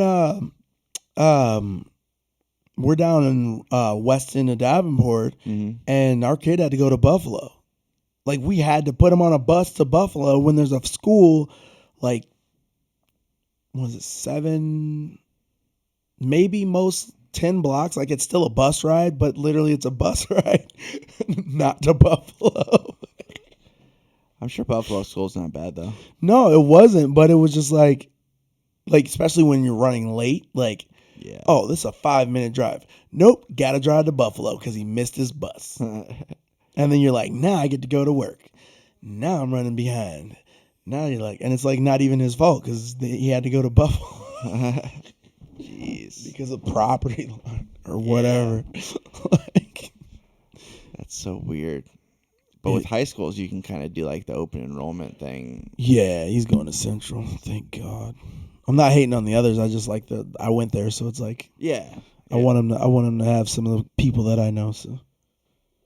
we're down in west end of Davenport, and our kid had to go to Buffalo. Like we had to put him on a bus to Buffalo when there's a school, like, what was it, 7, maybe most 10 blocks. Like it's still a bus ride, but literally it's a bus ride, not to Buffalo. I'm sure Buffalo school's not bad though. No, it wasn't, but it was just like especially when you're running late, like. Yeah. Oh, this is a 5-minute drive. Nope, gotta drive to Buffalo because he missed his bus. And then you're like, now I get to go to work. Now I'm running behind. Now you're like, and it's like not even his fault because he had to go to Buffalo. Jeez. because of property line or whatever. Like, That's so weird. But with high schools, you can kind of do like the open enrollment thing. yeah, he's going to Central. Thank God. I'm not hating on the others. I just like I went there, so it's like Yeah. I want him to have some of the people that I know. So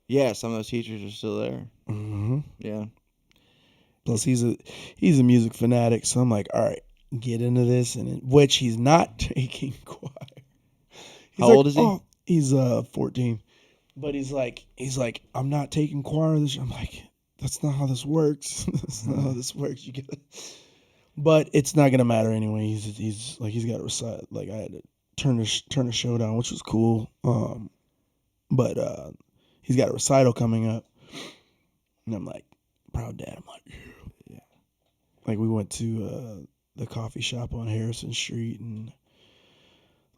Yeah, some of those teachers are still there. mm-hmm. Yeah. Plus, he's a music fanatic, so I'm like, all right, get into this, and which he's not taking choir. How old is he? Oh, he's 14, but he's like, I'm not taking choir this year. I'm like, that's not how this works. That's not how this works. You get it. But it's not gonna matter anyway. He's got to recite. Like I had to turn the show down, which was cool. But he's got a recital coming up, and I'm like, proud dad. I'm like, yeah. Like we went to the coffee shop on Harrison Street, and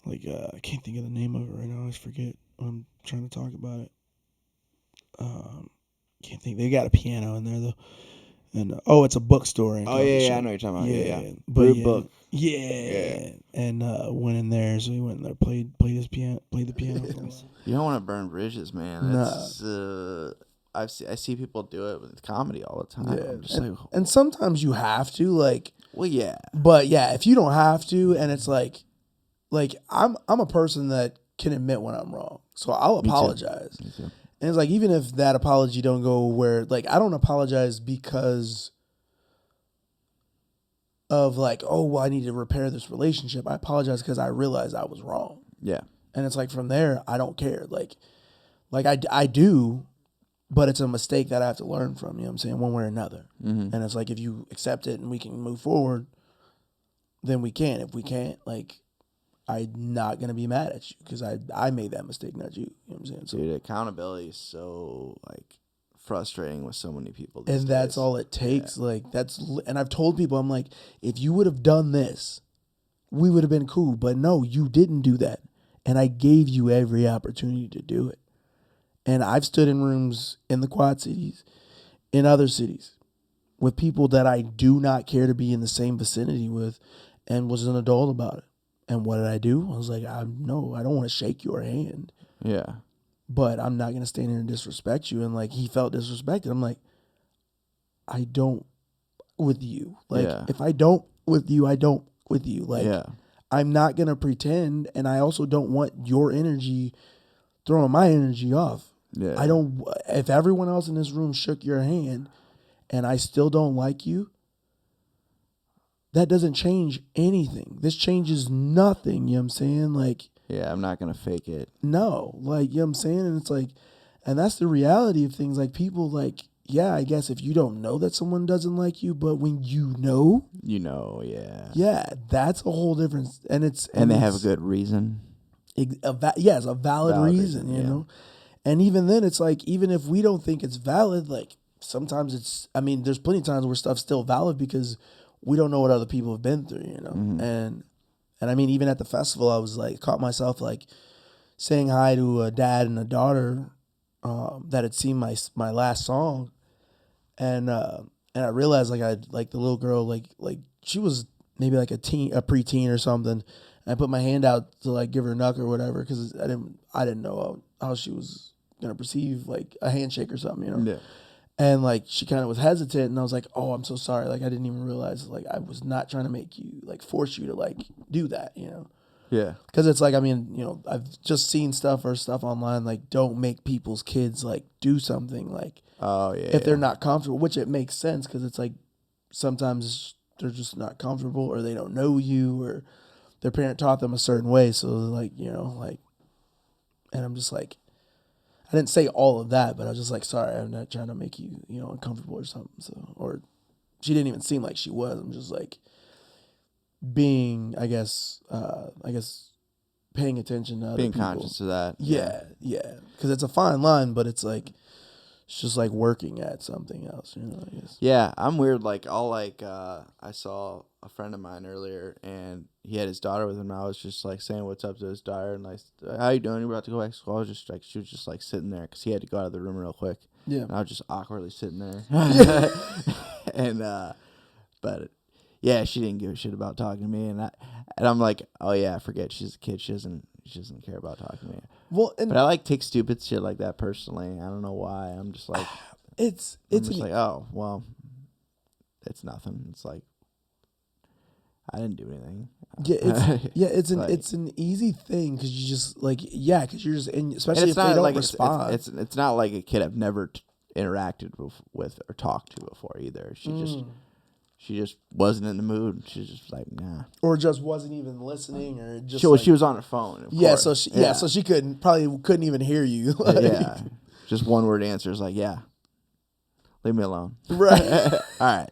like I can't think of the name of it right now. I always forget when I'm trying to talk about it. Can't think. They got a piano in there though. And it's a bookstore. Oh yeah, I know what you're talking about. Yeah. But book. Yeah. And went in there, so he went in there, played the piano for a while. You don't want to burn bridges, man. Nah. That's I see people do it with comedy all the time. Yeah. I'm just and sometimes you have to, like. Well, yeah. But yeah, if you don't have to, and it's like I'm a person that can admit when I'm wrong, so I'll apologize. Me too. And it's like, even if that apology don't go where, like, I don't apologize because of like, oh, well, I need to repair this relationship. I apologize because I realized I was wrong. Yeah. And it's like, from there, I don't care. Like I do, but it's a mistake that I have to learn from, you know what I'm saying, one way or another. Mm-hmm. And it's like, if you accept it and we can move forward, then we can. If we can't, like, I'm not going to be mad at you because I made that mistake, not you. You know what I'm saying? So, dude, accountability is so, like, frustrating with so many people these days. That's all it takes. Yeah. Like, and I've told people, I'm like, if you would have done this, we would have been cool. But no, you didn't do that. And I gave you every opportunity to do it. And I've stood in rooms in the Quad Cities, in other cities, with people that I do not care to be in the same vicinity with, and was an adult about it. And what did I do? I was like, I don't want to shake your hand. Yeah. But I'm not going to stand here and disrespect you. And like, he felt disrespected. I'm like, I don't with you. Like, if I don't with you, I don't with you. Like, I'm not going to pretend. And I also don't want your energy throwing my energy off. Yeah. If everyone else in this room shook your hand and I still don't like you, that doesn't change anything. This changes nothing, you know what I'm saying? Like, yeah, I'm not going to fake it. No, like, you know what I'm saying? And it's like, and that's the reality of things. Like, people, like, yeah, I guess if you don't know that someone doesn't like you, but when you know, yeah. Yeah, that's a whole different, and they have a good reason. A valid reason, you know? And even then, it's like, even if we don't think it's valid, like, sometimes there's plenty of times where stuff's still valid because we don't know what other people have been through, you know? Mm-hmm. And I mean, even at the festival, I was like, caught myself like saying hi to a dad and a daughter that had seen my last song. And I realized like the little girl, like she was maybe like a preteen or something. And I put my hand out to like give her a knuck or whatever, because I didn't know how she was going to perceive like a handshake or something, you know? Yeah. And like, she kind of was hesitant, and I was like, oh, I'm so sorry. Like, I didn't even realize, like, I was not trying to make you, like, force you to, like, do that, you know? Yeah. Because it's like, I mean, you know, I've just seen stuff online, like, don't make people's kids, like, do something, like, if they're not comfortable, which it makes sense, because it's like, sometimes they're just not comfortable, or they don't know you, or their parent taught them a certain way, so, like, you know, like, and I'm just like, I didn't say all of that, but I was just like, sorry, I'm not trying to make you, you know, uncomfortable or something. So, or she didn't even seem like she was. I'm just like being, I guess, paying attention to other being people. Conscious of that. Yeah. Because it's a fine line, but it's like, it's just like working at something else, you know, I guess. Yeah, I'm weird. Like, I saw a friend of mine earlier, and he had his daughter with him, and I was just, like, saying what's up to his daughter, and, like, how you doing? You about to go back to school? I was just, like, she was just, like, sitting there, because he had to go out of the room real quick. Yeah. And I was just awkwardly sitting there. And, but, yeah, she didn't give a shit about talking to me, and I'm like, oh yeah, I forget she's a kid. She doesn't care about talking to me. Well, and But I like take stupid shit like that personally. I don't know why. I'm just like, it's like, oh well, it's nothing. It's like I didn't do anything. It's an easy thing because you just like because you're just in, And especially if it's they not don't like respond. it's not like a kid I've never interacted with or talked to before either. She just wasn't in the mood. She's just like, nah. Or just wasn't even listening, or just She was on her phone. Of yeah. course. So so she couldn't even hear you. Yeah, just one word answers like, yeah, leave me alone. Right. All right,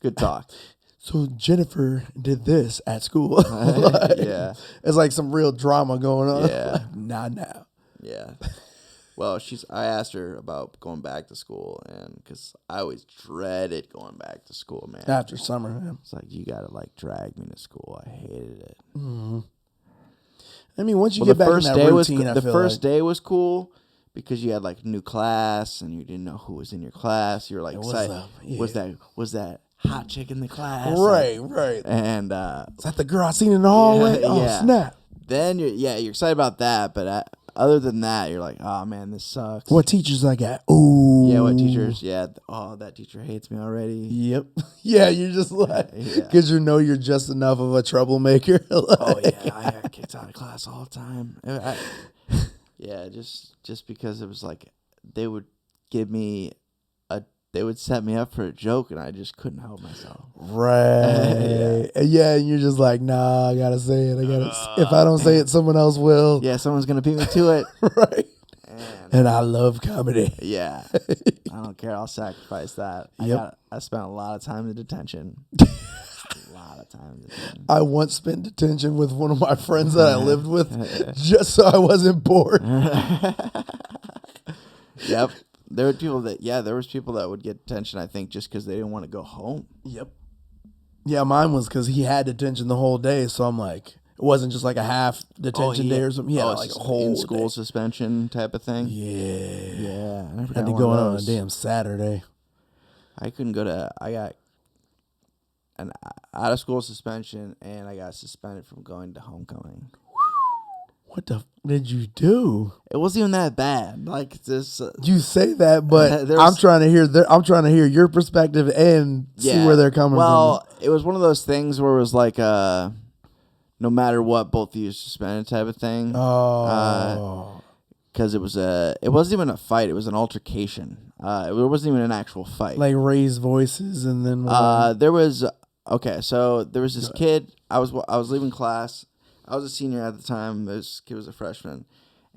good talk. So Jennifer did this at school. Like, Yeah, it's like some real drama going on. Yeah. Like, not now. yeah. Well, I asked her about going back to school, and because I always dreaded going back to school, man. After summer, yeah. It's like you gotta like drag me to school. I hated it. Mm-hmm. I mean, once you get back in that routine, the first day was cool because you had like new class and you didn't know who was in your class. You were like excited. Was that hot chick in the class? Right. And Is that the girl I seen in the hallway? Yeah, Oh yeah. snap! Then you're excited about that, but other than that, you're like, oh man, this sucks. What teachers I got? Ooh. Yeah, what teachers? Yeah. Oh, that teacher hates me already. Yep. Yeah, you're just like, because you're just enough of a troublemaker. Like, Oh yeah, I got kicked out of class all the time. Yeah, just because it was like they would give me they would set me up for a joke and I just couldn't help myself. Right. Yeah, and you're just like, nah, I gotta say it. If I don't say it, someone else will. Yeah, someone's gonna beat me to it. Right. And I love comedy. Yeah. I don't care. I'll sacrifice that. Yep. I spent a lot of time in detention. A lot of time in detention. I once spent detention with one of my friends that I lived with just so I wasn't bored. Yep. There was people that would get detention, I think, just because they didn't want to go home. Yep. Yeah, mine was because he had detention the whole day, so I'm like, it wasn't just like a half detention day or something. Yeah, like a whole in school day. suspension type of thing. Yeah. Yeah. I never Had to go on a damn Saturday. I got an out of school suspension and I got suspended from going to homecoming. What the did you do? It wasn't even that bad. Like this. You say that, but I'm trying to hear your perspective and see where they're coming from. Well, it was one of those things where it was like no matter what, both of you suspended type of thing. Oh. Because it wasn't even a fight. It was an altercation. It wasn't even an actual fight. Like raised voices and then. There was this kid. I was leaving class. I was a senior at the time. This kid was a freshman,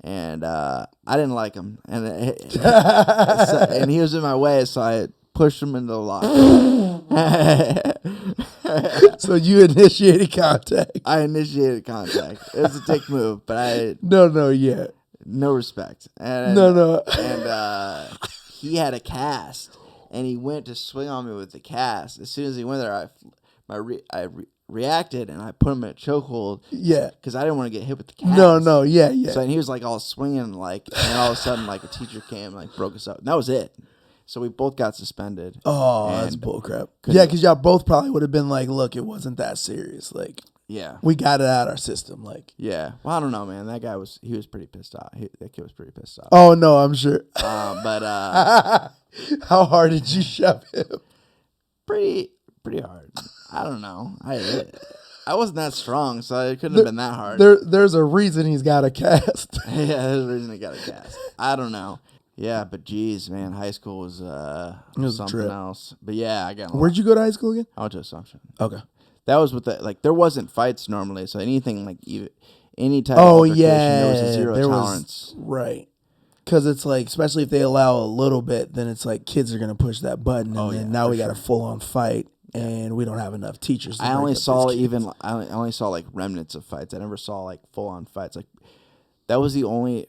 and I didn't like him, and and he was in my way, so I pushed him into the locker. So you initiated contact. I initiated contact. It was a dick move, but I no respect. And he had a cast, and he went to swing on me with the cast. As soon as he went there, I reacted and I put him in a chokehold. Yeah, because I didn't want to get hit with the cast. Yeah. So and he was like all swinging, like, and then all of a sudden, like a teacher came, and, like broke us up. And that was it. So we both got suspended. Oh, that's bullcrap. Yeah, because y'all both probably would have been like, "Look, it wasn't that serious. Like, yeah, we got it out of our system." Like, yeah. Well, I don't know, man. That guy was pretty pissed off. That kid was pretty pissed off. Oh no, I'm sure. But how hard did you shove him? Pretty hard. I don't know. I wasn't that strong, so it couldn't have been that hard. There's a reason he's got a cast. Yeah, there's a reason he got a cast. I don't know. Yeah, but geez, man, high school was something else. But yeah, I got. Where'd you go to high school again? I went to Assumption. Okay. That was with there wasn't fights normally, so anything like any type of altercation, there was a zero tolerance. Right. Because it's like, especially if they allow a little bit, then it's like kids are gonna push that button, and then now we got a full on fight. And we don't have enough teachers. I only saw like remnants of fights. I never saw like full on fights. Like that was the only.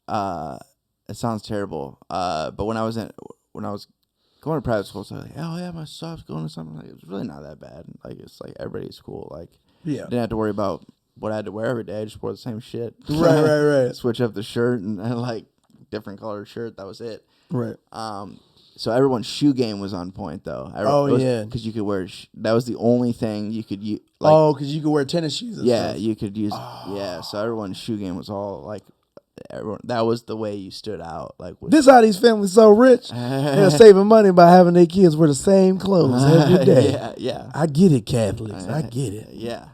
It sounds terrible. But when I was going to private school, so I was like, oh yeah, my son's going to something. Like, it was really not that bad. Like it's like everybody's cool. Like didn't have to worry about what I had to wear every day. I just wore the same shit. Right. Switch up the shirt and like different colored shirt. That was it. Right. So everyone's shoe game was on point though. Yeah. Because you could wear. That was the only thing you could use. Because you could wear tennis shoes. And Yeah, stuff. you could use. Yeah, so everyone's shoe game was all like. Everyone, that was the way you stood out. Like this how these families so rich. They're saving money by having their kids wear the same clothes every day. Yeah. I get it, Catholics. I get it. Yeah.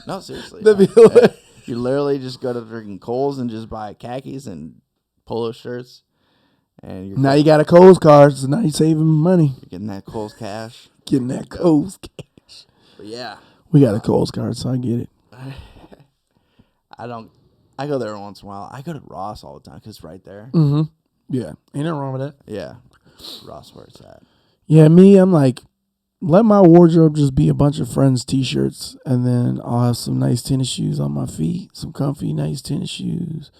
No, seriously. Yeah. You literally just go to freaking Kohl's and just buy khakis and polo shirts. And you're now you got a Kohl's card, so now you're saving money. You're getting that Kohl's cash. Getting that Kohl's cash. But yeah. We got a Kohl's card, so I get it. I go there once in a while. I go to Ross all the time because it's right there. Mm-hmm. Yeah. Ain't nothing wrong with that. Yeah. Ross where it's at. Yeah, me, I'm like, let my wardrobe just be a bunch of friends' T-shirts, and then I'll have some nice tennis shoes on my feet, some comfy, nice tennis shoes.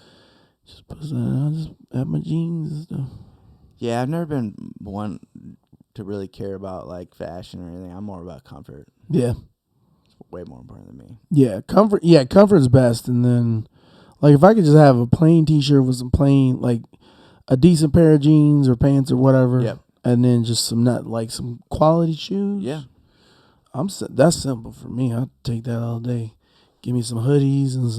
I'll just have my jeans and stuff. Yeah, I've never been one to really care about like fashion or anything. I'm more about comfort. Yeah. It's way more important than me. Yeah, comfort. Yeah, comfort's best, and then like if I could just have a plain T-shirt with some plain, like a decent pair of jeans or pants or whatever. Yep. And then just some quality shoes. Yeah. That's simple for me. I'll take that all day. Give me some hoodies and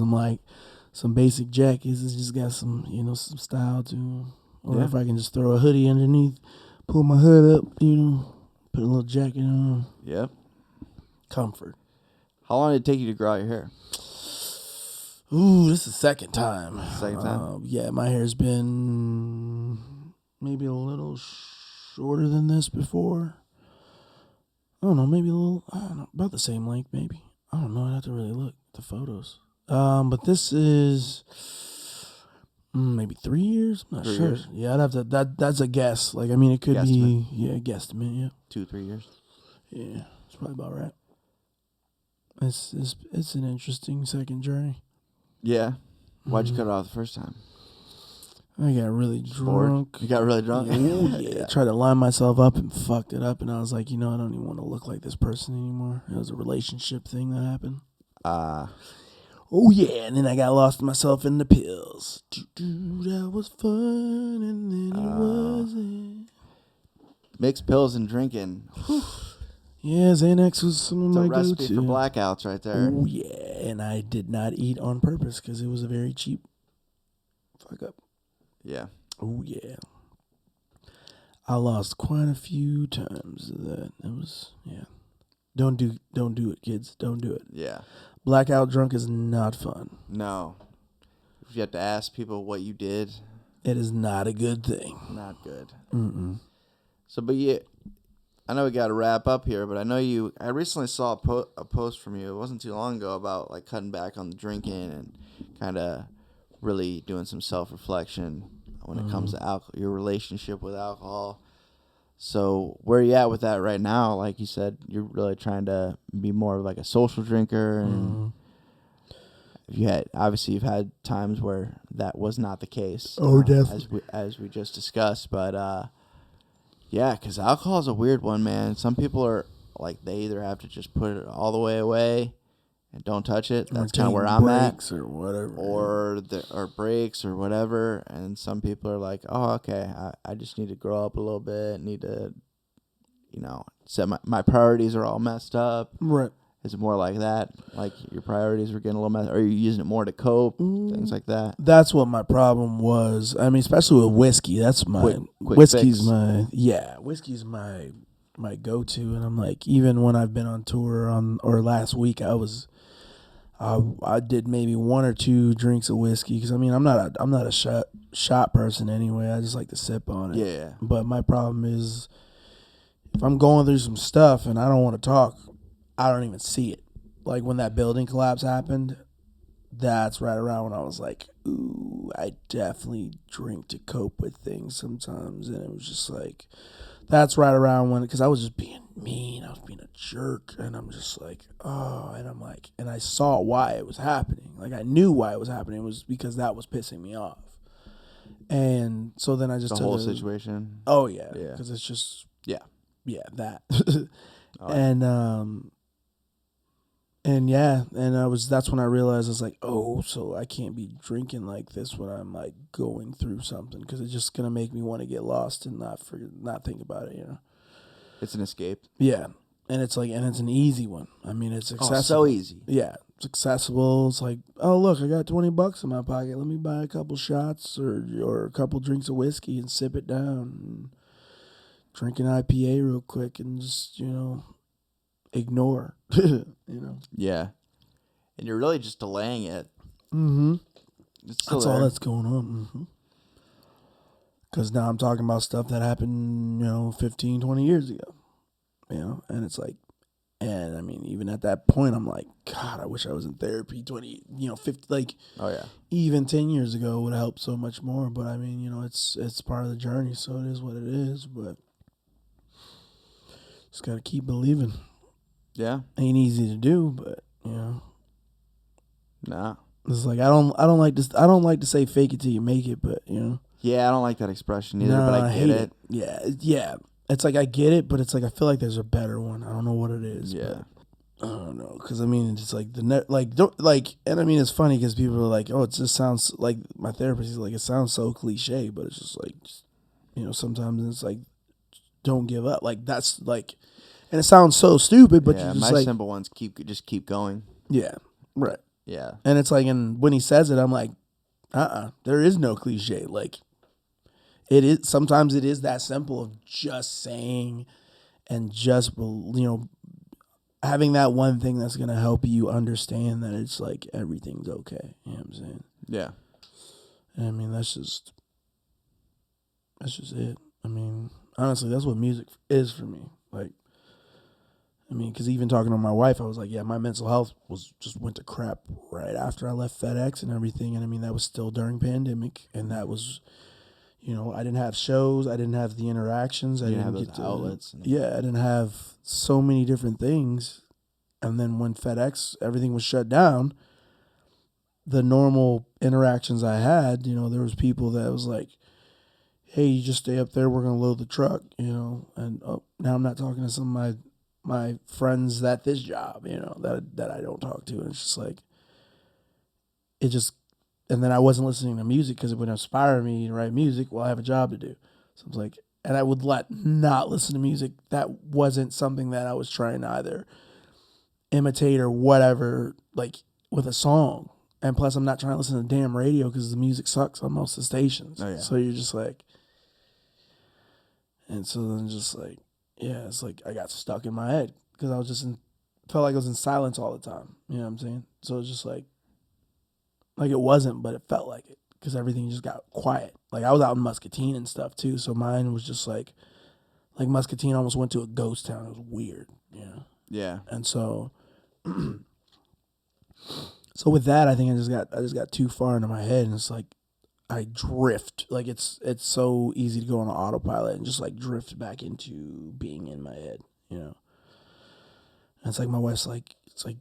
some basic jackets. It's just got some some style to them. Or if I can just throw a hoodie underneath, pull my hood up, put a little jacket on. Yep. Comfort. How long did it take you to grow out your hair? Ooh, this is the second time. Second time? Yeah, my hair's been maybe a little shorter than this before. I don't know, maybe about the same length, maybe. I don't know. I'd have to really look at the photos. But this is maybe 3 years. I'm not sure. Years? Yeah, I'd have to. That's a guess. Like, I mean, it could be. Yeah, guesstimate. Yeah. 2-3 years. Yeah, it's probably about right. It's an interesting second journey. Yeah. Why'd you cut it off the first time? I got really drunk. You got really drunk? Yeah. I tried to line myself up and fucked it up, and I was like, I don't even want to look like this person anymore. It was a relationship thing that happened. Oh, yeah, and then I got lost myself in the pills. That was fun, and then it wasn't. Mixed pills and drinking. Yeah, Xanax was some of my go-to. It's a recipe for blackouts right there. Oh, yeah, and I did not eat on purpose because it was a very cheap fuck up. Yeah. Oh, yeah. I lost quite a few times of that. It was, yeah. Don't do it, kids. Don't do it. Yeah. Blackout drunk is not fun. No. If you have to ask people what you did. It is not a good thing. Not good. Mm-mm. So, but yeah, I know we got to wrap up here, but I know I recently saw a post from you. It wasn't too long ago about like cutting back on the drinking and kind of really doing some self-reflection when it comes to your relationship with alcohol. So where are you at with that right now? Like you said, you're really trying to be more of like a social drinker, and you've had times where that was not the case. Oh, definitely. As we just discussed, but yeah, because alcohol is a weird one, man. Some people are like they either have to just put it all the way away and don't touch it. That's kind of where I'm at. Or whatever. Or breaks or whatever. And some people are like, oh, okay, I just need to grow up a little bit. Need to, set my priorities are all messed up. Right. Is it more like that? Like your priorities were getting a little messed up? Or are you using it more to cope? Things like that? That's what my problem was. I mean, especially with whiskey. That's my... Quick whiskey's fix. Whiskey's my go-to. And I'm like, even when I've been on tour or last week, I did maybe 1 or 2 drinks of whiskey because I mean I'm not a shot person anyway. I just like to sip on it. Yeah. But my problem is if I'm going through some stuff and I don't want to talk, I don't even see it. Like when that building collapse happened, that's right around when I was like, ooh, I definitely drink to cope with things sometimes, and it was just like. That's right around when, because I was just being mean. I was being a jerk. And I'm just like, oh. And I'm like, and I saw why it was happening. Like, I knew why it was happening. It was because that was pissing me off. And so then I just The whole situation. Oh, yeah. Yeah. Because it's just. Yeah. Yeah, that. Oh, and And yeah, and that's when I realized I was like, oh, so I can't be drinking like this when I'm like going through something because it's just gonna make me want to get lost and not think about it, you know. It's an escape. Yeah, and it's an easy one. I mean, it's Oh, so accessible. easy. Yeah, it's accessible. It's like, oh look, I got $20 in my pocket. Let me buy a couple shots or a couple drinks of whiskey and sip it down. And drink an IPA real quick and just ignore. Yeah. And you're really just delaying it. Mm-hmm. It's still That's all there. that's going on. Mm-hmm. Because now I'm talking about stuff that happened, 15, 20 years ago. And it's like, and I mean, even at that point, I'm like, God, I wish I was in therapy 20, 50, like Oh yeah. even 10 years ago would have helped so much more. But I mean, it's part of the journey, so it is what it is. But just got to keep believing. Yeah. Ain't easy to do, but, Nah. it's like, I don't like to say fake it till you make it, but, Yeah, I don't like that expression either, but no, I I get hate it. it. Yeah, yeah. It's like I get it, but it's like I feel like there's a better one. I don't know what it is, Yeah. but I don't know, because I mean, it's like the net, like, don't, like, and I mean, it's funny because people are like, oh, it just sounds like my therapist is like, it sounds so cliche, but it's just like, sometimes it's like, don't give up. Like, that's like, and it sounds so stupid, but you're Yeah. just My like, simple ones keep going. yeah, right. Yeah. And it's like, and when he says it, I'm like, there is no cliche. Like, sometimes it is that simple of just saying and just, having that one thing that's going to help you understand that it's like everything's okay. You know what I'm saying? Yeah. And I mean, that's just it. I mean, honestly, that's what music is for me. Like, I mean, because even talking to my wife, I was like, yeah, my mental health just went to crap right after I left FedEx and everything. And I mean, that was still during pandemic, and that was, I didn't have shows, I didn't have the interactions, I You didn't didn't have those get to, outlets. yeah, I didn't have so many different things. And then when FedEx, everything was shut down, the normal interactions I had, there was people that was like, hey, you just stay up there, we're gonna load the truck, and oh, now I'm not talking to some of my friends at this job, that I don't talk to, and it's just like it just, and then I wasn't listening to music because it would inspire me to write music. Well, I have a job to do, so I was like, and I would not listen to music that wasn't something that I was trying to either imitate or whatever, like with a song. And plus, I'm not trying to listen to damn radio because the music sucks on most of the stations. Oh yeah. So you're just like, and so then just like, yeah, it's like I got stuck in my head because I was felt like I was in silence all the time. You know what I'm saying? So it's just like it wasn't, but it felt like it because everything just got quiet. Like I was out in Muscatine and stuff too. So mine was just like Muscatine almost went to a ghost town. It was weird, Yeah. And so, so with that, I think I just got too far into my head, and it's like I drift. Like it's so easy to go on autopilot and just like drift back into being in my head, And it's like my wife's like, it's like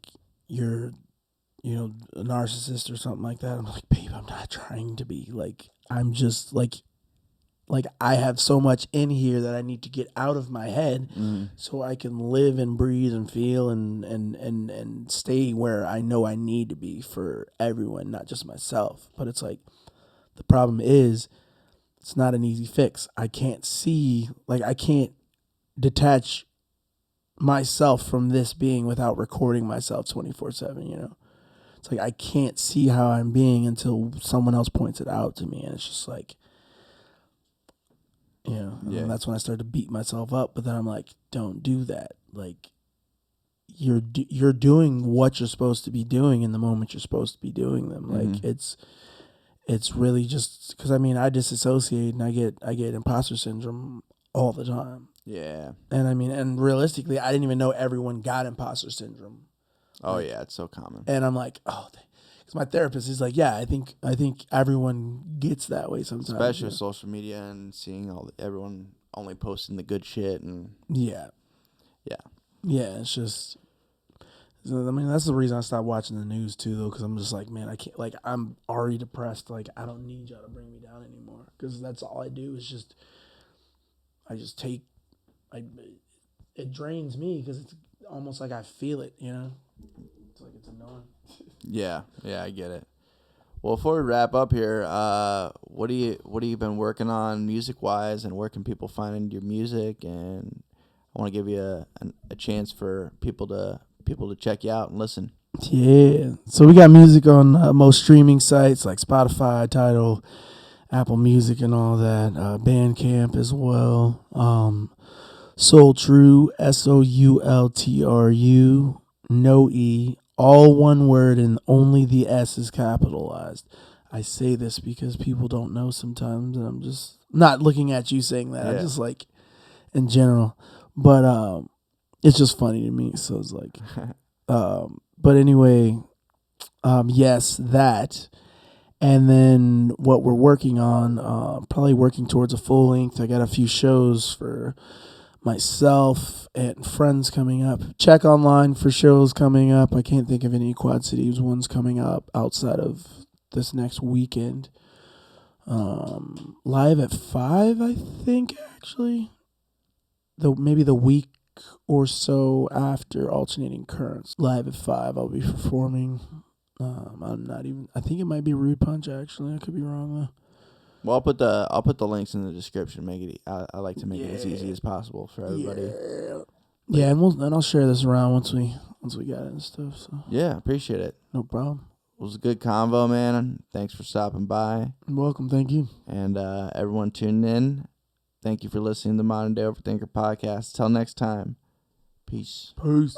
you're, a narcissist or something like that. I'm like, babe, I'm not trying to be. Like I'm just like I have so much in here that I need to get out of my head so I can live and breathe and feel and stay where I know I need to be for everyone, not just myself. But it's like the problem is it's not an easy fix. I can't detach myself from this being without recording myself 24/7, It's like I can't see how I'm being until someone else points it out to me, and it's just like, and that's when I started to beat myself up. But then I'm like, don't do that. Like you're doing what you're supposed to be doing in the moment you're supposed to be doing them. Like it's really just because I mean I disassociate and I get imposter syndrome all the time. Yeah. And I mean, and realistically, I didn't even know everyone got imposter syndrome. Oh yeah, it's so common. And I'm like, oh, because my therapist is like, yeah, I think everyone gets that way sometimes. Especially with social media and seeing everyone only posting the good shit and yeah, yeah. It's just, I mean, that's the reason I stopped watching the news too, though, because I'm just like, man, I can't. Like, I'm already depressed. Like, I don't need y'all to bring me down anymore, because that's all I do is just, I just take, I, it drains me because it's almost like I feel it. It's like it's annoying. Yeah, I get it. Well, before we wrap up here, what do you been working on music wise, and where can people find your music? And I want to give you a chance for people to check you out and listen. Yeah. So we got music on most streaming sites like Spotify, Tidal, Apple Music, and all that. Bandcamp as well. Soultru, Soultru, no E, all one word, and only the S is capitalized. I say this because people don't know sometimes, and I'm just not looking at you saying that. I Yeah. just like in general, but it's just funny to me. So it's like, but anyway, yes, that. And then what we're working on, probably working towards a full length. I got a few shows for myself and friends coming up. Check online for shows coming up. I can't think of any Quad Cities ones coming up outside of this next weekend. Live at 5, I think, actually. Maybe the week or so after Alternating Currents. Live at 5, I'll be performing. I'm not even. I think it might be Rude Punch. Actually, I could be wrong though. Well, I'll put the links in the description. Make it. I like to make it as easy as possible for everybody. Yeah, and I'll share this around once we got it and stuff. So Yeah, appreciate it. no problem. It was a good convo, man. Thanks for stopping by. You're welcome. Thank you. And everyone tuning in, thank you for listening to the Modern Day Overthinker podcast. Till next time, peace. Peace.